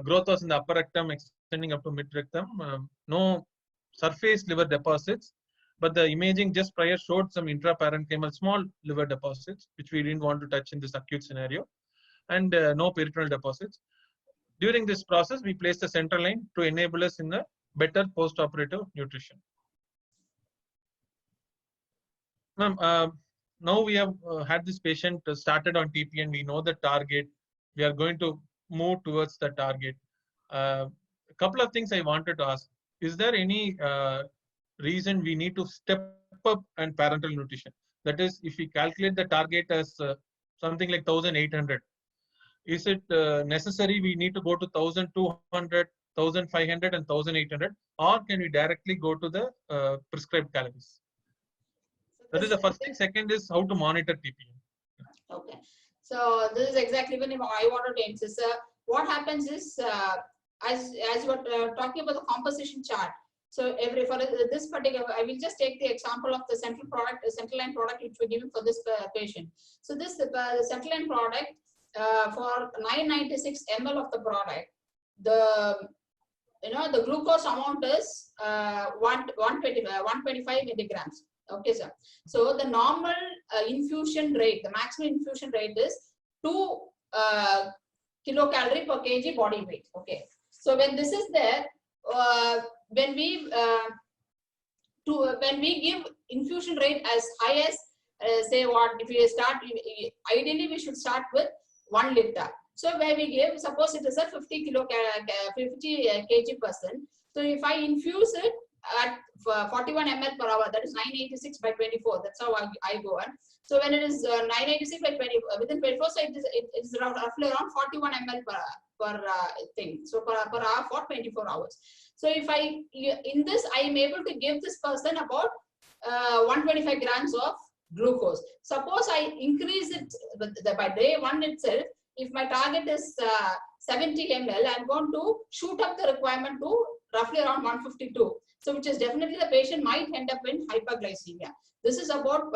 Growth was in the upper rectum extending up to mid rectum. No surface liver deposits, but the imaging just prior showed some intraparenchymal small liver deposits, which we didn't want to touch in this acute scenario, and no peritoneal deposits. During this process, we placed a central line to enable us in a better post-operative nutrition. Ma'am, now we have had this patient started on TP and we know the target. We are going to move towards the target. A couple of things I wanted to ask. Is there any reason we need to step up and parenteral nutrition? That is, if we calculate the target as something like 1800, is it necessary we need to go to 1200, 1500 and 1800, or can we directly go to the prescribed calories? That is the first thing. Second is how to monitor TPM. Okay. So this is exactly when I wanted to emphasize. What happens is, as you were talking about the composition chart. So for this particular, I will just take the example of the central line product which we're giving for this patient. So this central line product for 996 ml of the product, the glucose amount is 125 milligrams. Okay, sir. So the normal infusion rate, the maximum infusion rate is 2 kilocalorie per kg body weight. Okay. So when this is there, when we give infusion rate as high as say what, if we start, ideally we should start with 1 liter. So where we give, suppose it is a 50 kg person. So if I infuse it at 41 ml per hour, that is 986 by 24. That's how I go on. So when it is 986 by 20, within 24, so it is roughly around 41 ml per thing. So per hour for 24 hours. So if in this, I am able to give this person about 125 grams of glucose. Suppose I increase it by day 1 itself. If my target is 70 ml, I'm going to shoot up the requirement to roughly around 152. So which is definitely the patient might end up in hyperglycemia. This is about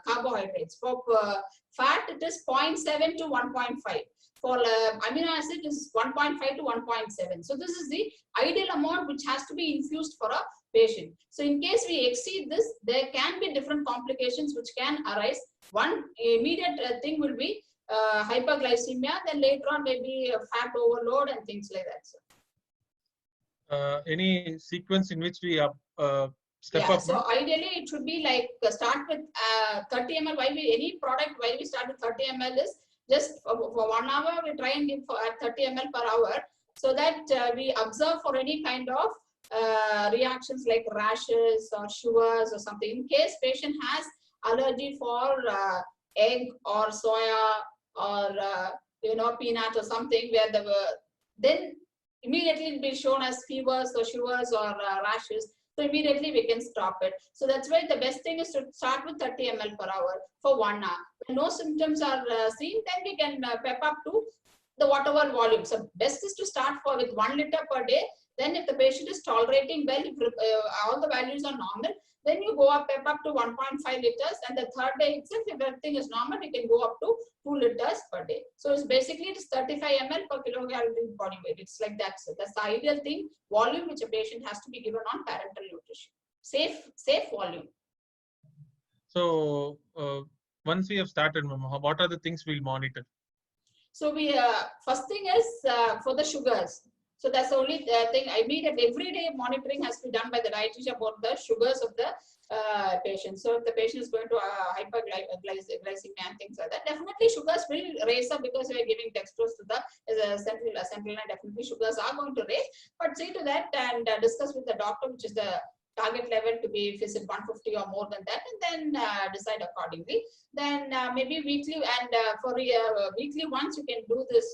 carbohydrates. For fat, it is 0.7 to 1.5. For amino acid, it is 1.5 to 1.7. So this is the ideal amount which has to be infused for a patient. So in case we exceed this, there can be different complications which can arise. One immediate thing will be hyperglycemia, then later on maybe fat overload and things like that. So. Any sequence in which we step up? So ideally it should be like start with 30 ml. Any product, why we start with 30 ml is just for 1 hour we try and give at 30 ml per hour, so that we observe for any kind of reactions like rashes or shivers or something. In case patient has allergy for egg or soya or peanut or something, where then immediately it will be shown as fevers or shivers or rashes. So immediately we can stop it. So that's why the best thing is to start with 30 ml per hour for 1 hour. When no symptoms are seen, then we can pep up to the whatever volume. So best is to start with 1 liter per day. Then if the patient is tolerating well, if all the values are normal, then you go up, pep up to 1.5 liters, and the third day itself, if everything is normal, we can go up to 2 liters per day. So it's basically it is 35 ml per kilocalorie body weight. It's like that. So that's the ideal thing, volume which a patient has to be given on parenteral nutrition. Safe volume. So once we have started, what are the things we'll monitor? So we first thing is for the sugars. So that's the only thing. Immediate everyday monitoring has to be done by the dietitian about the sugars of the patient. So if the patient is going to hyperglycemia and things like that, definitely sugars will raise up because we are giving dextrose to the central line. Definitely sugars are going to raise, but see to that and discuss with the doctor which is the target level to be, if it's at 150 or more than that, and then decide accordingly. Then maybe weekly, and for weekly once you can do this,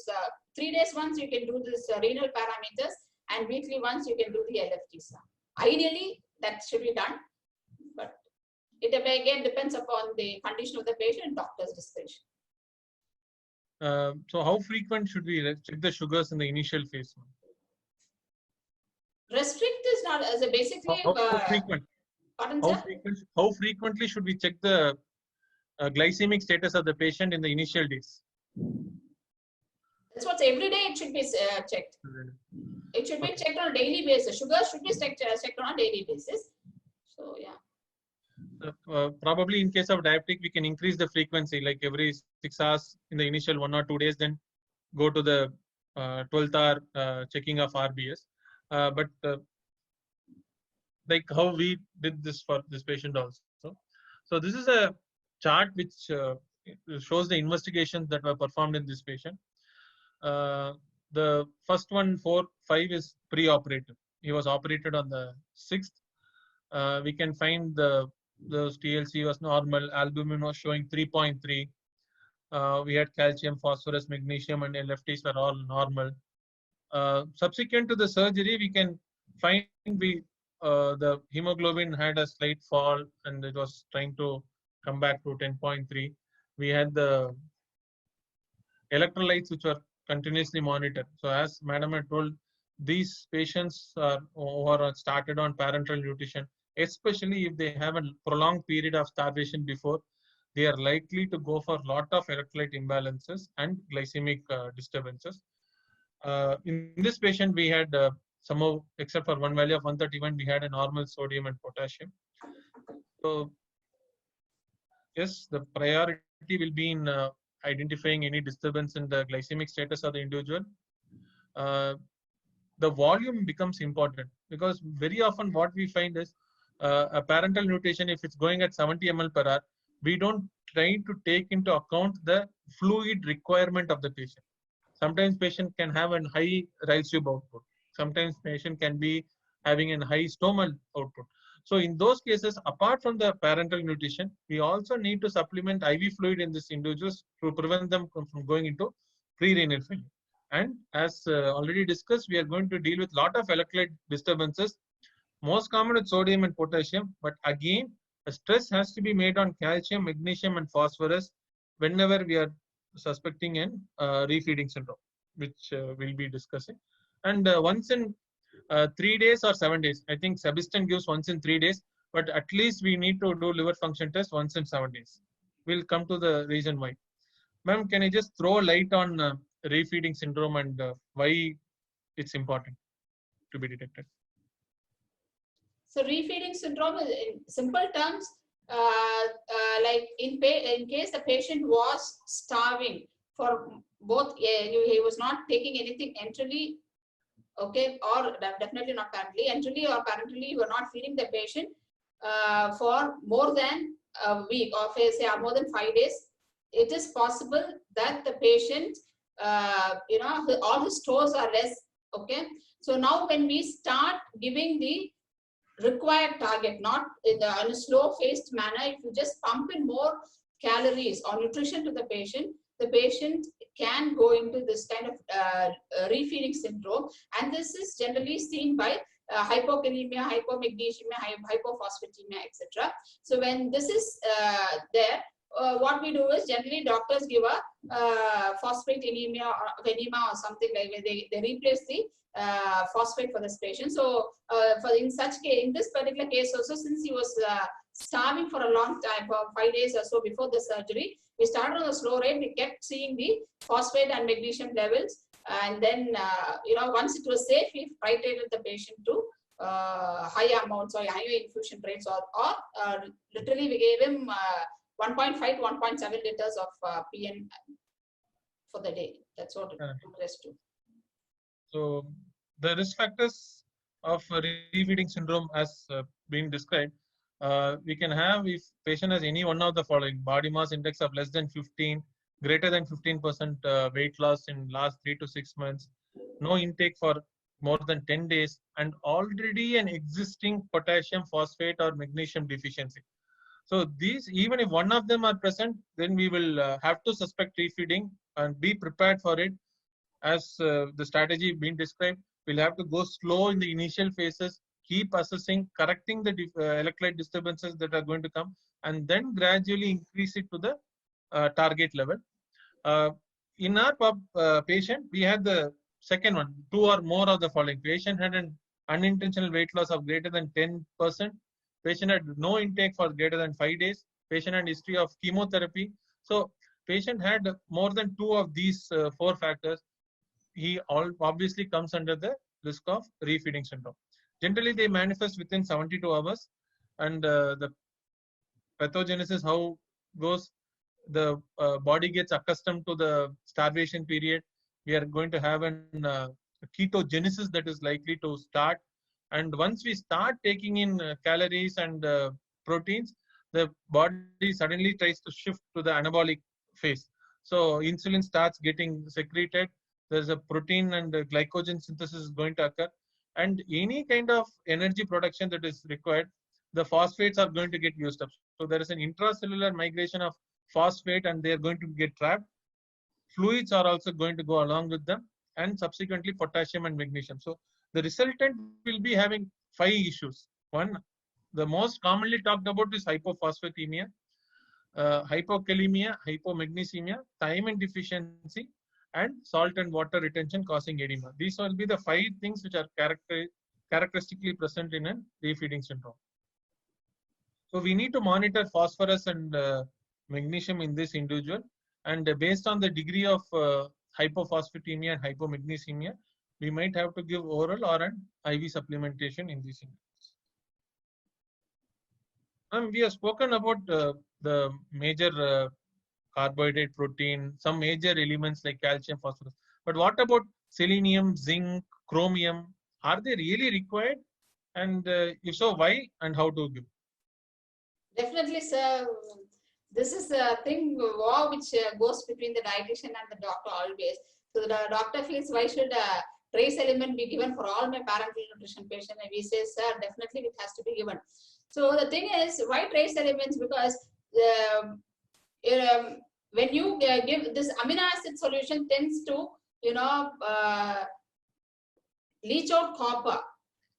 3 days once you can do this renal parameters, and weekly once you can do the LFTs. Ideally, that should be done, but it again depends upon the condition of the patient and doctor's discretion. So how frequent should we check the sugars in the initial phase? Restrict is not as a basically. How frequent? Pardon, How frequently should we check the glycemic status of the patient in the initial days? That's what every day it should be checked. It should be checked on a daily basis. Sugar should be checked on a daily basis. So yeah. Probably in case of diabetic, we can increase the frequency, like every 6 hours in the initial 1 or 2 days, then go to the 12th hour checking of RBS. But like how we did this for this patient also. So this is a chart which shows the investigations that were performed in this patient. The first one, 4, 5 is pre-operative. He was operated on the 6th. We can find those TLC was normal, albumin was showing 3.3. We had calcium, phosphorus, magnesium, and LFTs were all normal. Subsequent to the surgery, we can find the hemoglobin had a slight fall and it was trying to come back to 10.3. We had the electrolytes which were continuously monitored. So as Madam had told, these patients who are started on parenteral nutrition, especially if they have a prolonged period of starvation before, they are likely to go for a lot of electrolyte imbalances and glycemic disturbances. In this patient, we had somehow, except for one value of 131, we had a normal sodium and potassium. So yes, the priority will be in identifying any disturbance in the glycemic status of the individual. The volume becomes important because very often what we find is a parenteral nutrition, if it's going at 70 ml per hour, we don't try to take into account the fluid requirement of the patient. Sometimes patient can have a high rice tube output. Sometimes patient can be having a high stomal output. So in those cases, apart from the parenteral nutrition, we also need to supplement IV fluid in these individuals to prevent them from going into pre-renal failure. And as already discussed, we are going to deal with a lot of electrolyte disturbances, most common with sodium and potassium. But again, a stress has to be made on calcium, magnesium, and phosphorus whenever we are suspecting an refeeding syndrome, which we'll be discussing. And once in 3 days or 7 days, I think Sebastian gives once in 3 days, but at least we need to do liver function test once in 7 days. We'll come to the reason why. Ma'am, can I just throw a light on refeeding syndrome and why it's important to be detected? So refeeding syndrome is, in simple terms, like in case the patient was starving for both, he was not taking anything enterally, okay, or definitely not parentally, enterally or parentally, you are not feeding the patient for more than a week or say more than 5 days. It is possible that the patient, all his stores are less, okay. So now when we start giving the required target, not in a slow-paced manner, if you just pump in more calories or nutrition to the patient can go into this kind of refeeding syndrome, and this is generally seen by hypokalemia, hypomagnesemia, hypophosphatemia, etc. So when this is there, what we do is generally doctors give a phosphate anemia or enema or something like where they replace the phosphate for this patient. So in this particular case also, since he was starving for a long time, for 5 days or so before the surgery, we started on a slow rate. We kept seeing the phosphate and magnesium levels, and then once it was safe, we titrated the patient to higher amounts or higher infusion rates, or literally we gave him 1.5 to 1.7 liters of PN for the day. That's what it progressed to. So the risk factors of refeeding syndrome as being described, We can have, if patient has any one of the following: body mass index of less than 15, greater than 15% weight loss in last 3 to 6 months, no intake for more than 10 days, and already an existing potassium, phosphate, or magnesium deficiency. So these, even if one of them are present, then we will have to suspect refeeding and be prepared for it. As the strategy being described, we'll have to go slow in the initial phases, keep assessing, correcting the electrolyte disturbances that are going to come, and then gradually increase it to the target level. In our patient, we had the second one, 2 or more of the following. Patient had an unintentional weight loss of greater than 10%. Patient had no intake for greater than 5 days. Patient had history of chemotherapy. So patient had more than 2 of these 4 factors. He obviously comes under the risk of refeeding syndrome. Generally, they manifest within 72 hours, and the pathogenesis how goes, the body gets accustomed to the starvation period. We are going to have an ketogenesis that is likely to start, and once we start taking in calories and proteins, the body suddenly tries to shift to the anabolic phase. So insulin starts getting secreted. There's a protein and glycogen synthesis is going to occur, and any kind of energy production that is required, the phosphates are going to get used up. So there is an intracellular migration of phosphate, and they are going to get trapped. Fluids are also going to go along with them, and subsequently potassium and magnesium. So the resultant will be having 5 issues. One, the most commonly talked about is hypophosphatemia, hypokalemia, hypomagnesemia, thiamine deficiency, and salt and water retention causing edema. These will be the 5 things which are characteristically present in a refeeding syndrome. So we need to monitor phosphorus and magnesium in this individual, and based on the degree of hypophosphatemia and hypomagnesemia, we might have to give oral or an IV supplementation in these individuals. We have spoken about the major carbohydrate, protein, some major elements like calcium, phosphorus. But what about selenium, zinc, chromium? Are they really required? And if so, why and how to give? Definitely, sir. This is a thing war which goes between the dietitian and the doctor always. So the doctor feels, why should trace element be given for all my parenteral nutrition patients? And we say, sir, definitely it has to be given. So the thing is, why trace elements? Because when you give this amino acid solution tends to, leach out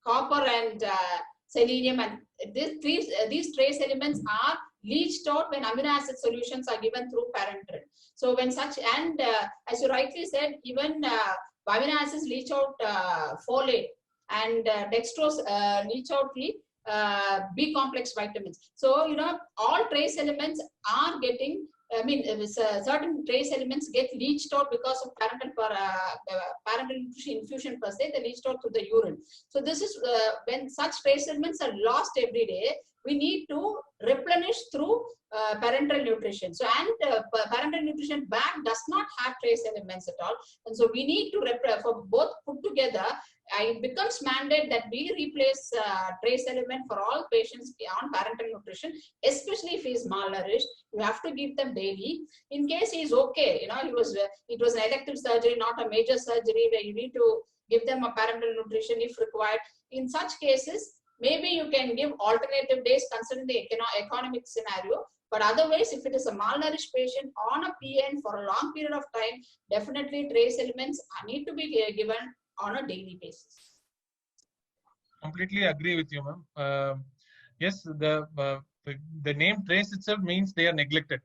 copper and selenium, and these trace elements are leached out when amino acid solutions are given through parenteral. So when such, and as you rightly said, even amino acids leach out folate, and dextrose leach out the B complex vitamins. So all trace elements are getting, certain trace elements get leached out because of parenteral infusion per se. They leached out through the urine. So this is when such trace elements are lost every day, we need to replenish through parenteral nutrition. So, and parenteral nutrition bag does not have trace elements at all, and so we need to for both put together. It becomes mandate that we replace trace element for all patients on parenteral nutrition, especially if he is malnourished. You have to give them daily. In case he is okay, it was an elective surgery, not a major surgery where you need to give them a parenteral nutrition if required. In such cases, maybe you can give alternative days considering the economic scenario. But otherwise, if it is a malnourished patient on a PN for a long period of time, definitely trace elements need to be given on a daily basis. Completely agree with you, ma'am. Yes, the name trace itself means they are neglected,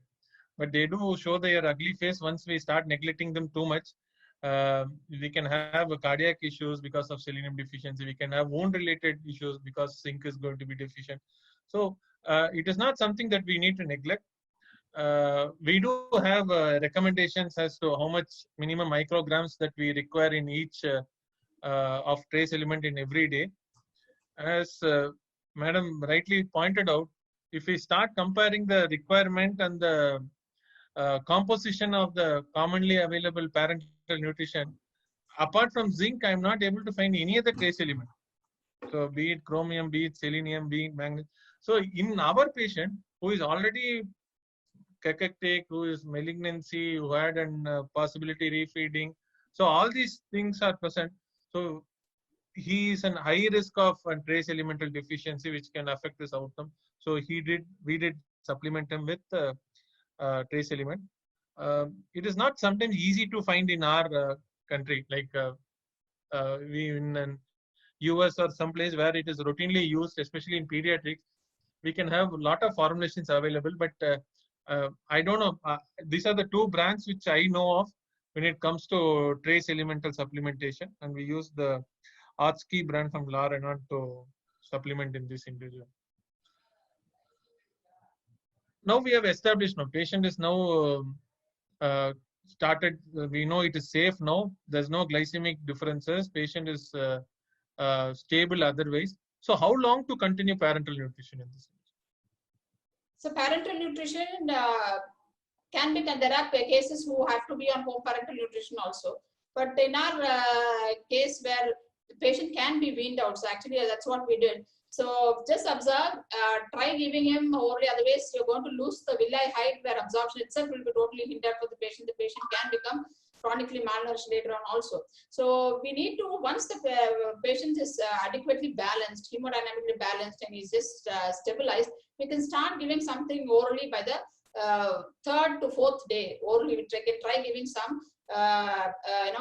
but they do show their ugly face once we start neglecting them too much. We can have cardiac issues because of selenium deficiency. We can have wound-related issues because zinc is going to be deficient. So it is not something that we need to neglect. We do have recommendations as to how much minimum micrograms that we require in each of trace element in every day. As Madam rightly pointed out, if we start comparing the requirement and the composition of the commonly available parenteral nutrition, apart from zinc, I am not able to find any other trace element. So be it chromium, be it selenium, be it manganese. So in our patient who is already cachectic, who is malignancy, who had an possibility refeeding, so all these things are present. So he is an high risk of a trace elemental deficiency, which can affect his outcome. So we did supplement him with trace element. It is not sometimes easy to find in our country, like we in an US or some place where it is routinely used, especially in pediatrics. We can have a lot of formulations available, but I don't know. These are the two brands which I know of when it comes to trace elemental supplementation, and we use the Artsky brand from La Renault to supplement in this individual. Now we have established, now patient is now started, we know it is safe now. There's no glycemic differences. Patient is stable otherwise. So how long to continue parenteral nutrition in this? So parenteral nutrition can be done. There are cases who have to be on home parenteral nutrition also. But in our case where the patient can be weaned out, so actually that's what we did. So just observe, try giving him orally, otherwise you're going to lose the villi height where absorption itself will be totally hindered for the patient. The patient can become chronically malnourished later on also. So we need to, once the patient is adequately balanced, hemodynamically balanced, and is just stabilized, we can start giving something orally by the third to fourth day. Orally, we can try giving some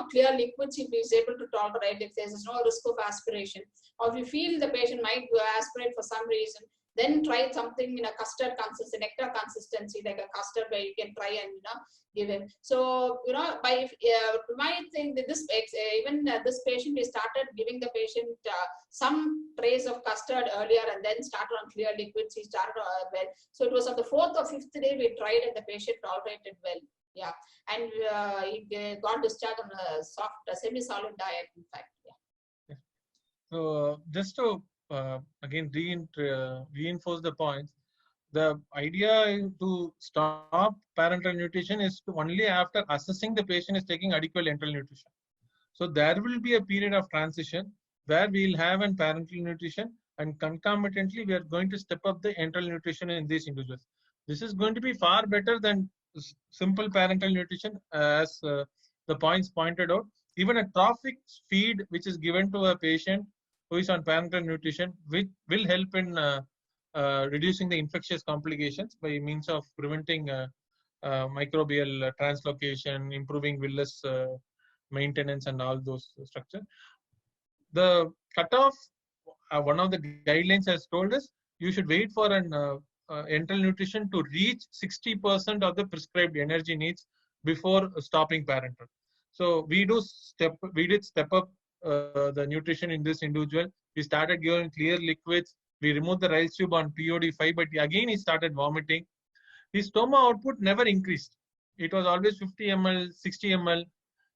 clear liquids if he is able to tolerate, if there is no risk of aspiration, or if you feel the patient might aspirate for some reason, then try something in a custard consistency, nectar consistency, like a custard, where you can try and give him. So by my thing that this even this patient, we started giving the patient some trace of custard earlier, and then started on clear liquids. He started well. So it was on the 4th or 5th day we tried, and the patient tolerated well. Yeah, and he got discharged on a soft, semi-solid diet, in fact. Yeah. So just to again reinforce the points, the idea to stop parenteral nutrition is to only after assessing the patient is taking adequate enteral nutrition. So there will be a period of transition where we will have an parenteral nutrition, and concomitantly we are going to step up the enteral nutrition in these individuals. This is going to be far better than simple parenteral nutrition, as the points pointed out. Even a trophic feed which is given to a patient who is on parenteral nutrition, which will help in reducing the infectious complications by means of preventing microbial translocation, improving villus maintenance, and all those structures. The cutoff, one of the guidelines has told us, you should wait for an enteral nutrition to reach 60% of the prescribed energy needs before stopping parenteral. So we did step up the nutrition in this individual. We started giving clear liquids. We removed the rice tube on POD5, but again he started vomiting. His stoma output never increased. It was always 50 ml, 60 ml.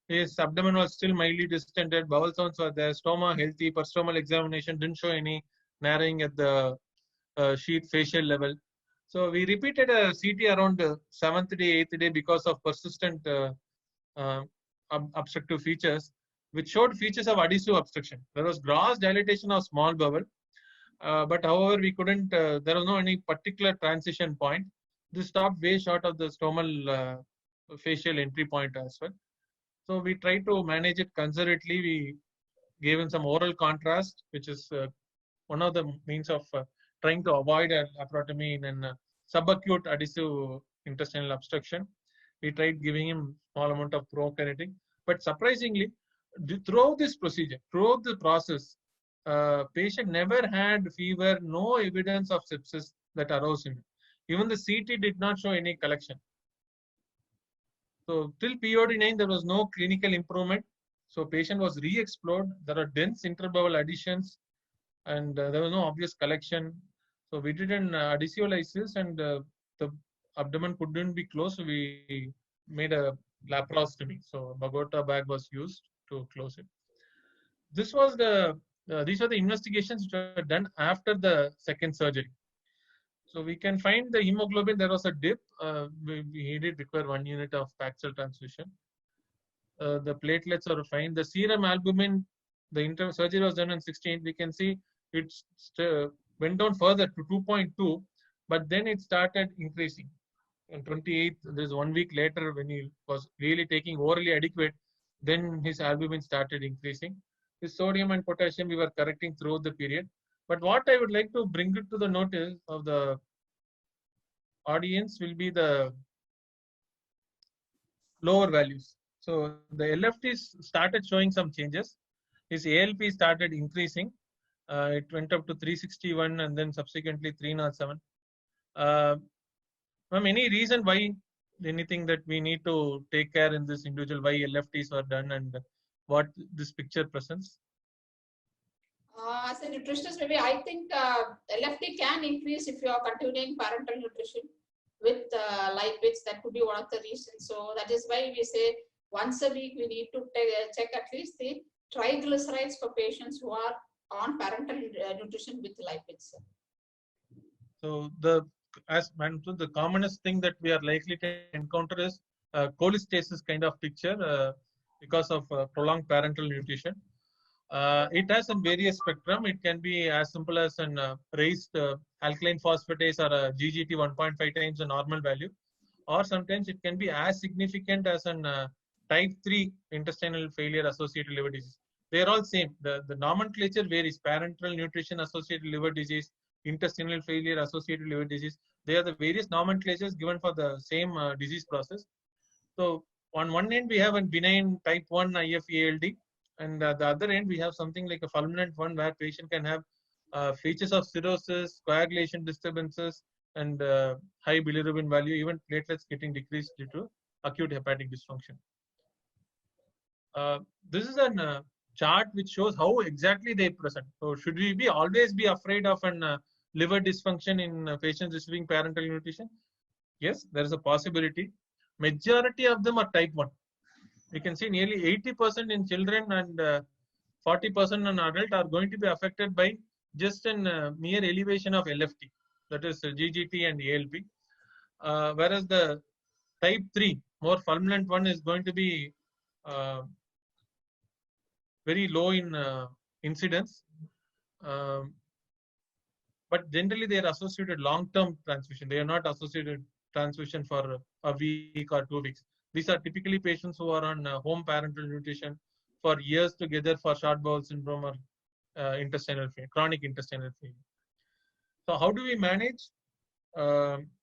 His abdomen was still mildly distended. Bowel sounds were there. Stoma healthy. Perstomal examination didn't show any narrowing at the sheath facial level. So we repeated a CT around the 7th day, 8th day because of persistent obstructive features, which showed features of adhesive obstruction. There was gross dilatation of small bowel, but however we couldn't. There was no any particular transition point. This stopped way short of the stomal facial entry point as well. So we tried to manage it conservatively. We gave him some oral contrast, which is one of the means of trying to avoid a laparotomy in a subacute adhesive intestinal obstruction. We tried giving him small amount of prokinetic, but surprisingly, throughout this procedure, throughout the process, patient never had fever, no evidence of sepsis that arose in him. Even the CT did not show any collection. So till POD9, there was no clinical improvement. So patient was re-explored. There are dense interbowel adhesions, and there was no obvious collection. So we did an adhesiolysis, and the abdomen couldn't be closed. So we made a laparostomy. So Bogota bag was used to close it. This was these are the investigations which were done after the second surgery. So we can find the hemoglobin, there was a dip. He did require 1 unit of Paxil transfusion. The platelets are fine. The serum albumin, the surgery was done on 16th. We can see it went down further to 2.2, but then it started increasing. On 28th, there's 1 week later when he was really taking orally adequate, then his albumin started increasing. His sodium and potassium we were correcting throughout the period. But what I would like to bring it to the notice of the audience will be the lower values. So the LFTs started showing some changes. His ALP started increasing. It went up to 361 and then subsequently 307. Any reason why, anything that we need to take care in this individual, why LFTs were done and what this picture presents? As a nutritionist, maybe I think LFT can increase if you are continuing parental nutrition with lipids. That could be one of the reasons. So that is why we say once a week we need to check at least the triglycerides for patients who are on parental nutrition with lipids. So as mentioned, the commonest thing that we are likely to encounter is cholestasis kind of picture because of prolonged parental nutrition. It has some various spectrum. It can be as simple as an raised alkaline phosphatase or a GGT 1.5 times the normal value, or sometimes it can be as significant as an type 3 intestinal failure associated liver disease. They are all same. The nomenclature varies. Parental nutrition associated liver disease, intestinal failure associated liver disease. They are the various nomenclatures given for the same disease process. So on one end we have a benign type 1 IFALD, and the other end we have something like a fulminant one where patient can have features of cirrhosis, coagulation disturbances, and high bilirubin value, even platelets getting decreased due to acute hepatic dysfunction. This is a chart which shows how exactly they present. So should we always be afraid of an liver dysfunction in patients receiving parenteral nutrition? Yes, there is a possibility. Majority of them are type 1. We can see nearly 80% in children and 40% in adult are going to be affected by just a mere elevation of LFT, that is GGT and ALP. Whereas the type 3, more fulminant one, is going to be very low in incidence. But generally they are associated long-term transfusion. They are not associated transfusion for a week or 2 weeks. These are typically patients who are on home parenteral nutrition for years together for short bowel syndrome or intestinal failure, chronic intestinal failure. So how do we manage?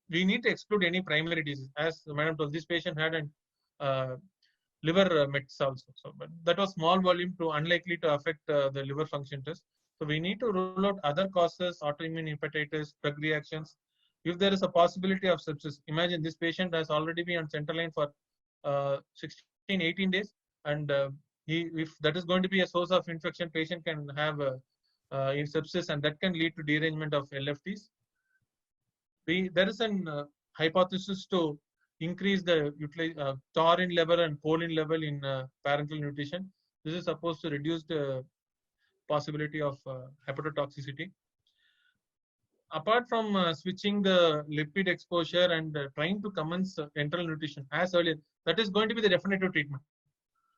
We need to exclude any primary disease. As Madam told, this patient had an liver mets also. So, but that was small volume to unlikely to affect the liver function test. So we need to rule out other causes, autoimmune hepatitis, drug reactions. If there is a possibility of sepsis, imagine this patient has already been on central line for 16, 18 days. And if that is going to be a source of infection, patient can have sepsis, and that can lead to derangement of LFTs. There is an hypothesis to increase the taurine level and choline level in parenteral nutrition. This is supposed to reduce the possibility of hepatotoxicity. Apart from switching the lipid exposure and trying to commence enteral nutrition as earlier, that is going to be the definitive treatment.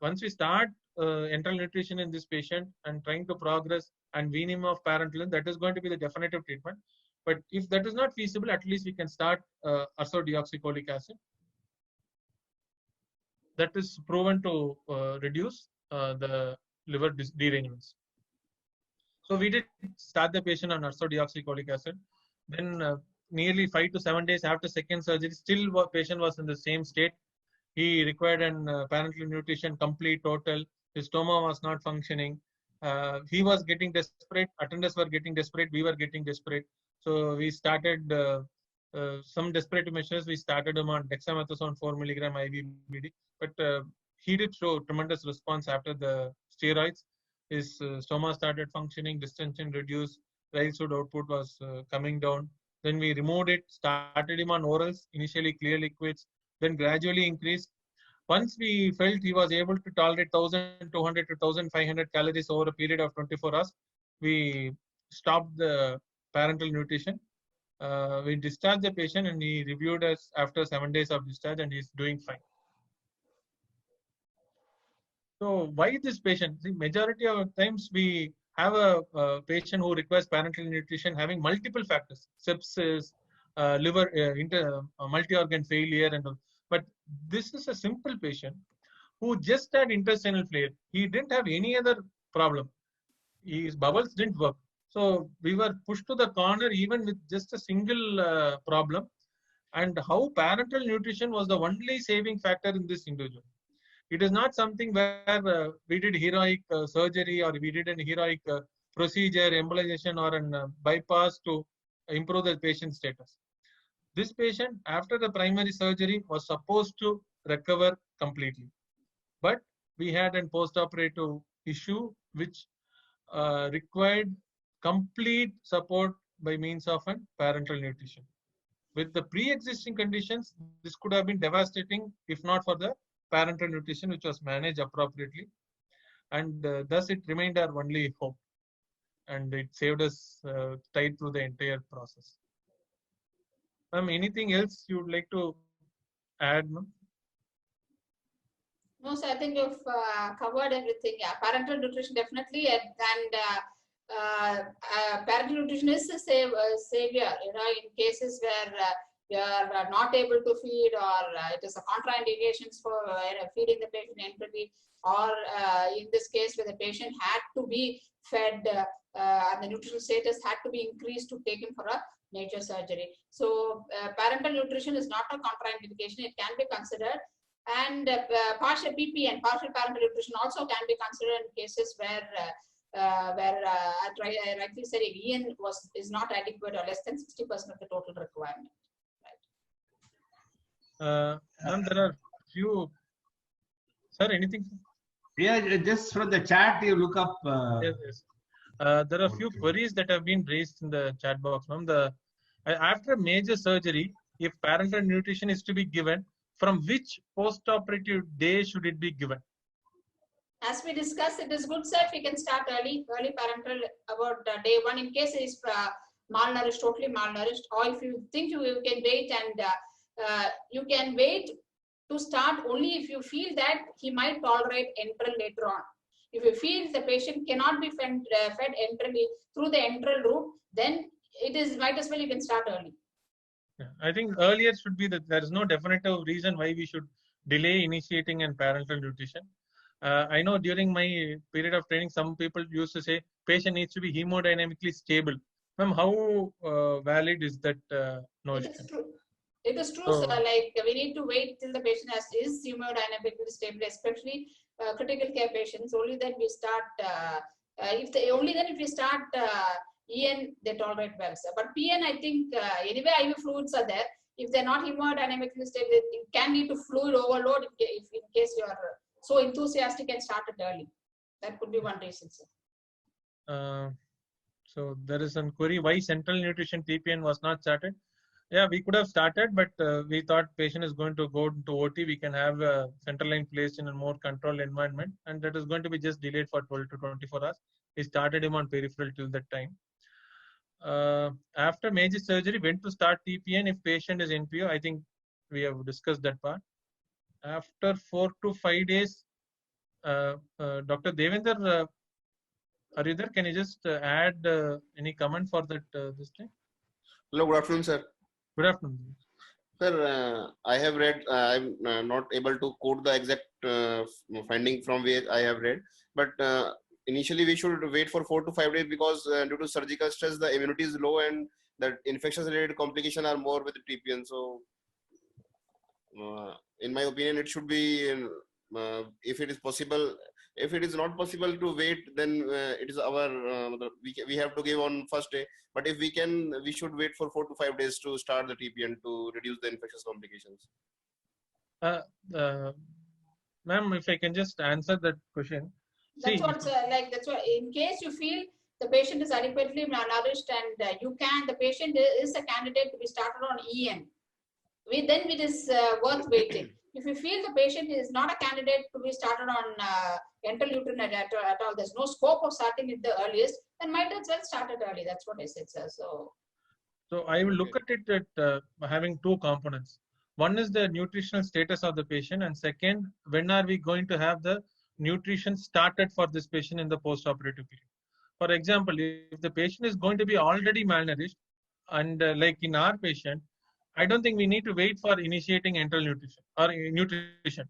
Once we start enteral nutrition in this patient and trying to progress and wean him off parenteral, that is going to be the definitive treatment. But if that is not feasible, at least we can start ursodeoxycholic acid. That is proven to reduce the liver derangements. So we did start the patient on ursodeoxycholic acid. Then nearly 5 to 7 days after second surgery, still patient was in the same state. He required an parenteral nutrition, complete, total. His stoma was not functioning. He was getting desperate. Attenders were getting desperate. We were getting desperate. So we started some desperate measures. We started him on dexamethasone 4 milligram IVBD. But he did show tremendous response after the steroids. His stoma started functioning, distension reduced, rice food output was coming down. Then we removed it, started him on orals, initially clear liquids, then gradually increased. Once we felt he was able to tolerate 1,200 to 1,500 calories over a period of 24 hours, we stopped the parenteral nutrition. We discharged the patient and he reviewed us after 7 days of discharge and he's doing fine. So why this patient? See, majority of times we have a patient who requires parenteral nutrition having multiple factors, sepsis, liver, multi-organ failure, and all. But this is a simple patient who just had intestinal failure. He didn't have any other problem. His bowels didn't work. So we were pushed to the corner even with just a single problem. And how parenteral nutrition was the only saving factor in this individual. It is not something where we did heroic surgery or we did an heroic procedure, embolization, or a bypass to improve the patient's status. This patient, after the primary surgery, was supposed to recover completely. But we had a post-operative issue which required complete support by means of a parenteral nutrition. With the pre-existing conditions, this could have been devastating if not for the parenteral nutrition, which was managed appropriately. And thus it remained our only hope. And it saved us tight through the entire process. Anything else you would like to add, ma'am? No, so I think you've covered everything. Yeah, parenteral nutrition definitely, and parenteral nutrition is a savior. You know, in cases where you are not able to feed, or it is a contraindications for feeding the patient enterally, or in this case where the patient had to be fed and the nutritional status had to be increased to take him for a major surgery. So parenteral nutrition is not a contraindication; it can be considered. And partial PP and partial parenteral nutrition also can be considered in cases where rightly said, EN is not adequate or less than 60% of the total requirement. Right. Ma'am, there are few. Sir, anything? Yeah, just from the chat you look up. Yes, yes. There are a few queries that have been raised in the chat box, ma'am. After major surgery, if parenteral nutrition is to be given, from which post-operative day should it be given? As we discussed, it is good, sir, if we can start early parenteral about day 1 in case he is malnourished, totally malnourished, or if you think you can wait, and you can wait to start only if you feel that he might tolerate enteral later on. If you feel the patient cannot be fed enterally through the enteral route, then it is might as well you can start early. Yeah, I think earlier should be that there is no definitive reason why we should delay initiating and parenteral nutrition. I know during my period of training, some people used to say patient needs to be hemodynamically stable. Ma'am, how valid is that notion? It is true. It is true, sir. Like we need to wait till the patient is hemodynamically stable, especially critical care patients. Only then we start. If we start EN, they tolerate well, sir. But PN, I think anyway IV fluids are there. If they're not hemodynamically stable, it can lead to fluid overload. If in case you are so enthusiastic and started early, that could be one reason, sir. So there is some query why central nutrition TPN was not started. Yeah, we could have started, but we thought patient is going to go to OT. We can have a central line placed in a more controlled environment, and that is going to be just delayed for 12 to 24 hours. We started him on peripheral till that time. After major surgery, when to start TPN if patient is NPO? I think we have discussed that part. After 4 to 5 days, Dr. Devendra, are you there? Can you just add any comment for that this thing? Hello, good afternoon, sir. Good afternoon. Sir, I have read, I'm not able to quote the exact finding from where I have read, but initially we should wait for 4 to 5 days because due to surgical stress, the immunity is low and the infections related complications are more with the TPN. So, in my opinion, it should be, if it is possible. If it is not possible to wait, then it is our, we have to give on first day. But if we can, we should wait for 4 to 5 days to start the TPN to reduce the infectious complications. Ma'am, if I can just answer that question. That's what, that's what, in case you feel the patient is adequately malnourished and the patient is a candidate to be started on EN, then it is worth waiting. If you feel the patient is not a candidate to be started on enteral nutrition at all, there's no scope of starting it the earliest, then might as well start it early. That's what I said, sir. So I will look at it at having two components. One is the nutritional status of the patient, and second, when are we going to have the nutrition started for this patient in the post-operative period? For example, if the patient is going to be already malnourished, and like in our patient, I don't think we need to wait for initiating enteral nutrition or nutrition.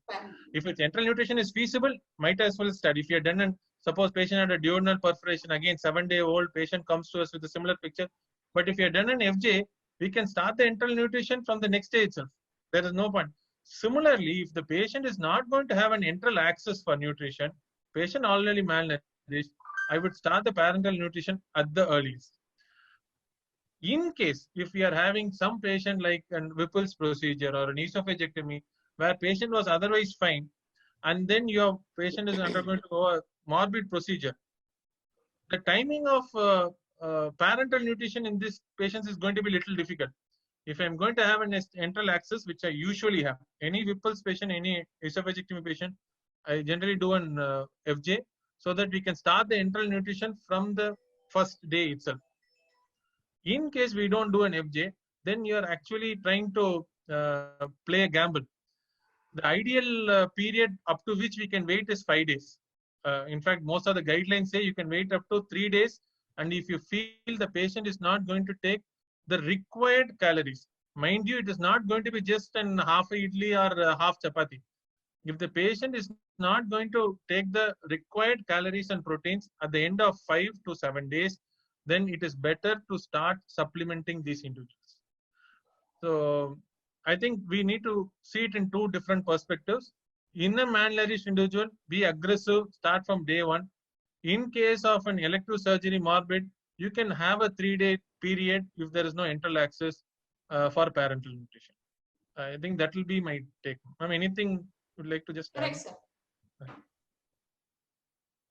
If it's enteral nutrition is feasible, might as well start. If you have done, and suppose patient had a duodenal perforation, again 7-day-old patient comes to us with a similar picture. But if you have done an FJ, we can start the enteral nutrition from the next day itself. There is no point. Similarly, if the patient is not going to have an enteral access for nutrition, patient already malnourished, I would start the parenteral nutrition at the earliest. In case if we are having some patient like an Whipple's procedure or an esophagectomy where patient was otherwise fine, and then your patient is undergoing to go a morbid procedure, the timing of parenteral nutrition in this patients is going to be little difficult. If I'm going to have an enteral access, which I usually have, any Whipple's patient, any esophagectomy patient, I generally do an FJ so that we can start the enteral nutrition from the first day itself. In case we don't do an FJ, then you are actually trying to play a gamble. The ideal period up to which we can wait is 5 days. In fact, most of the guidelines say you can wait up to 3 days. And if you feel the patient is not going to take the required calories, mind you, it is not going to be just an half idli or half chapati. If the patient is not going to take the required calories and proteins at the end of 5 to 7 days, then it is better to start supplementing these individuals. So I think we need to see it in two different perspectives. In a malnourished individual, be aggressive, start from day one. In case of an elective surgery morbid, you can have a 3-day period if there is no enteral access for parenteral nutrition. I think that will be my take. Anything you would like to just add? Correct,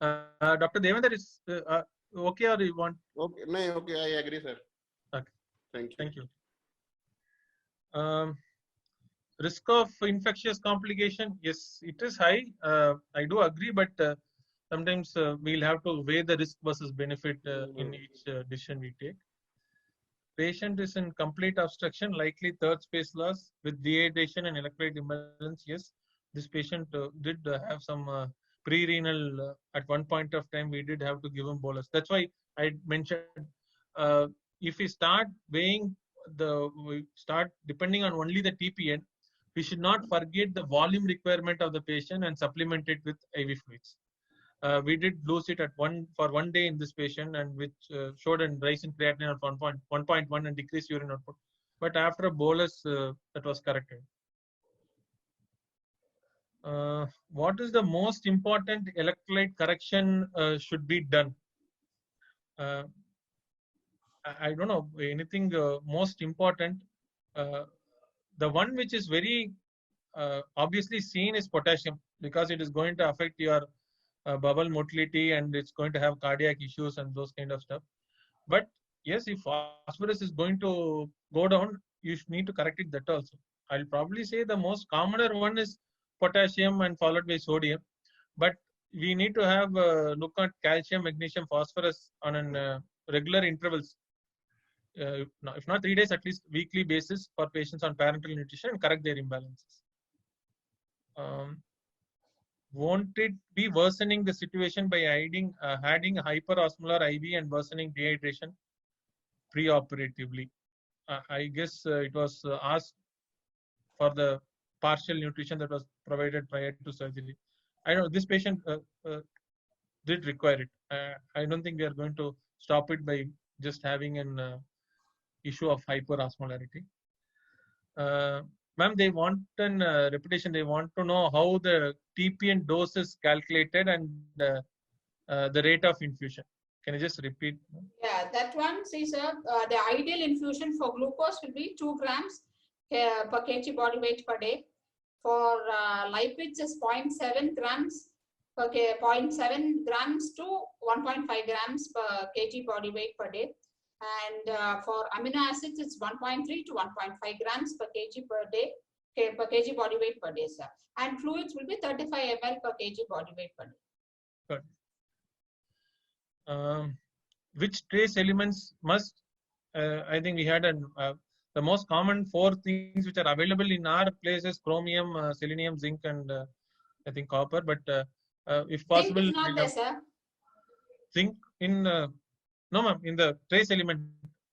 sir. Dr. Devendra is okay, or you want? Okay, no, okay, I agree, sir. Okay. Thank you. Thank you. Risk of infectious complication, yes, it is high. I do agree, but sometimes we'll have to weigh the risk versus benefit in each decision we take. Patient is in complete obstruction, likely third space loss with dehydration and electrolyte imbalance. Yes, this patient did have some pre-renal at one point of time. We did have to give him bolus. That's why I mentioned if we start weighing we start depending on only the TPN, we should not forget the volume requirement of the patient and supplement it with IV fluids. We did lose it for 1 day in this patient, and which showed a rise in creatinine of 1.1 and decreased urine output. But after a bolus, that was corrected. What is the most important electrolyte correction should be done? I don't know anything most important. The one which is very obviously seen is potassium, because it is going to affect your bubble motility and it's going to have cardiac issues and those kind of stuff. But yes, if phosphorus is going to go down, you need to correct it that also. I'll probably say the most commoner one is potassium and followed by sodium. But we need to have look at calcium, magnesium, phosphorus on an regular intervals. If not 3 days, at least weekly basis for patients on parenteral nutrition and correct their imbalances. Won't it be worsening the situation by adding hyperosmolar IV and worsening dehydration preoperatively? I guess it was asked for the partial nutrition that was provided prior to surgery. I know this patient did require it. I don't think we are going to stop it by just having an issue of hyperosmolarity. Ma'am, they want a repetition. They want to know how the TPN dose is calculated and the rate of infusion. Can you just repeat? Yeah, that one, see, sir, the ideal infusion for glucose will be 2 grams per kg body weight per day. For lipids is 0.7 grams per 0.7 grams to 1.5 grams per kg body weight per day. And for amino acids, it's 1.3 to 1.5 grams per kg per day, per kg body weight per day, sir. And fluids will be 35 ml per kg body weight per day. Good. Which trace elements must? I think we had the most common 4 things which are available in our places: chromium, selenium, zinc, and I think copper. But if possible, zinc is not there, sir. zinc in no ma'am, in the trace element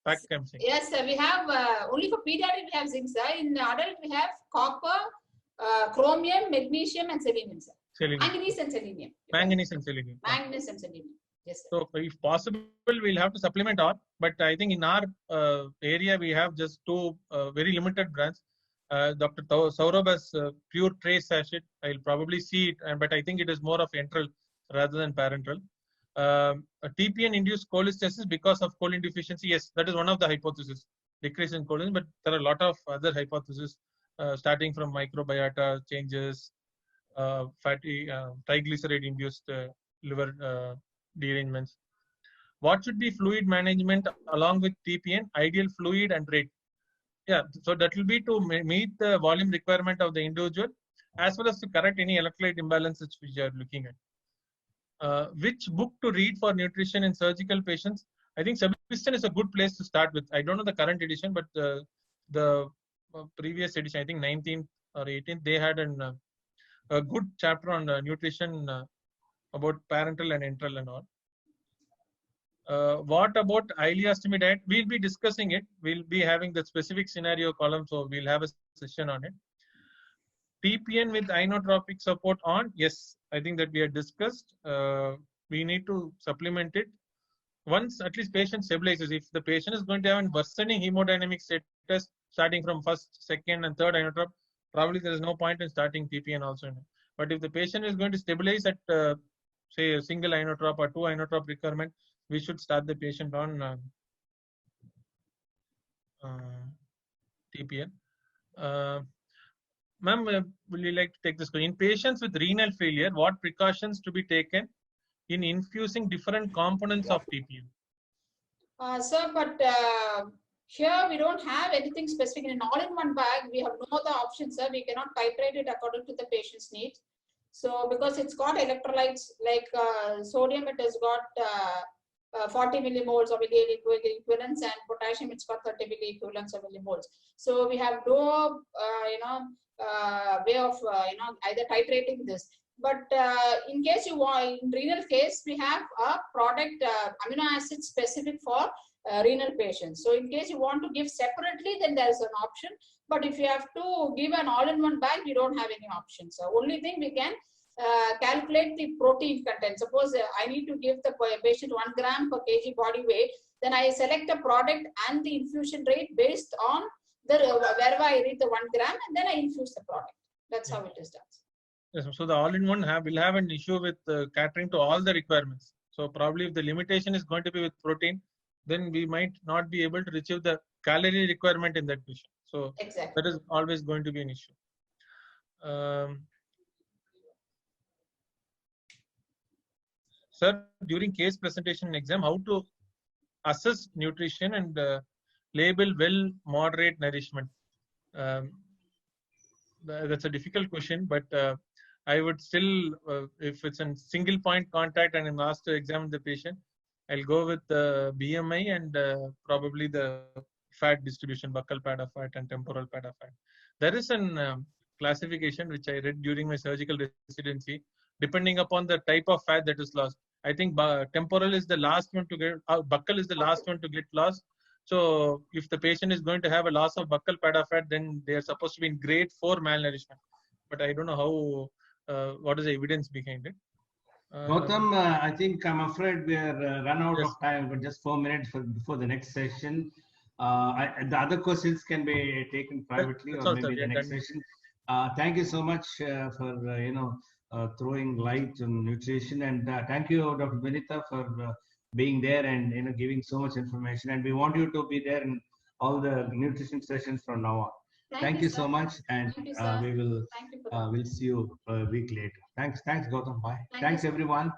pack I'm saying. Yes, sir. We have only for pediatric we have zinc, sir. In adult we have copper, chromium, magnesium, and selenium, sir. Selenium. Manganese and selenium. Manganese and selenium. Manganese and selenium. Yes, sir. So if possible, we'll have to supplement all. But I think in our area we have just two very limited brands. Dr. Saurabh has pure trace sachet. I'll probably see it, but I think it is more of enteral rather than parenteral. A TPN induced cholestasis because of choline deficiency. Yes, that is one of the hypotheses. Decrease in choline, but there are a lot of other hypotheses starting from microbiota changes, fatty triglyceride induced liver derangements. What should be fluid management along with TPN? Ideal fluid and rate. Yeah, so that will be to meet the volume requirement of the individual as well as to correct any electrolyte imbalances which we are looking at. Which book to read for nutrition in surgical patients? I think Sebastian is a good place to start with. I don't know the current edition, but the previous edition, I think 19th or 18th, they had a good chapter on nutrition about parental and enteral and all. What about ileostomy diet? We'll be discussing it. We'll be having the specific scenario column, so we'll have a session on it. TPN with inotropic support on? Yes, I think that we had discussed. We need to supplement it once at least patient stabilizes. If the patient is going to have a worsening hemodynamic status starting from first, second, and third inotrop, probably there is no point in starting TPN also. But if the patient is going to stabilize at say a single inotrop or two inotrop requirement, we should start the patient on TPN. Ma'am, will you like to take this question? In patients with renal failure, what precautions to be taken in infusing different components of TPN? Sir, but here we don't have anything specific. In an all-in-one bag, we have no other option, sir. We cannot titrate it according to the patient's needs. So because it's got electrolytes like sodium, it has got 40 millimoles of equivalents, and potassium, it's got 30 milliequivalents of millimoles. So we have no, way of, either titrating this. But in case you want, in renal case, we have a product, amino acid specific for renal patients. So in case you want to give separately, then there is an option. But if you have to give an all-in-one bag, we don't have any option. So only thing we can calculate the protein content. Suppose I need to give the patient 1 gram per kg body weight, then I select a product and the infusion rate based on the wherever I read the 1 gram, and then I infuse the product. That's how it is done. Yes, so the all-in-one will have an issue with catering to all the requirements. So probably if the limitation is going to be with protein, then we might not be able to achieve the calorie requirement in that patient. So exactly, that is always going to be an issue. Sir, during case presentation and exam, how to assess nutrition and label well moderate nourishment? That's a difficult question, but I would still, if it's a single point contact and I'm asked to examine the patient, I'll go with the BMI and probably the fat distribution, buccal pad of fat and temporal pad of fat. There is an classification which I read during my surgical residency, depending upon the type of fat that is lost. I think temporal is the last one to get, buccal is the last one to get lost. So if the patient is going to have a loss of buccal pad of fat, then they are supposed to be in grade 4 malnourishment. But I don't know how, what is the evidence behind it. Gautham, I think I'm afraid we are run out of time, but just 4 minutes before the next session. The other questions can be taken privately or maybe the next session. Thank you so much for throwing light on nutrition, and thank you, Dr. Vinitha, for being there and giving so much information. And we want you to be there in all the nutrition sessions from now on. Thank you so much, and we will we'll see you a week later. Thanks, Gautham. Bye. Thanks everyone.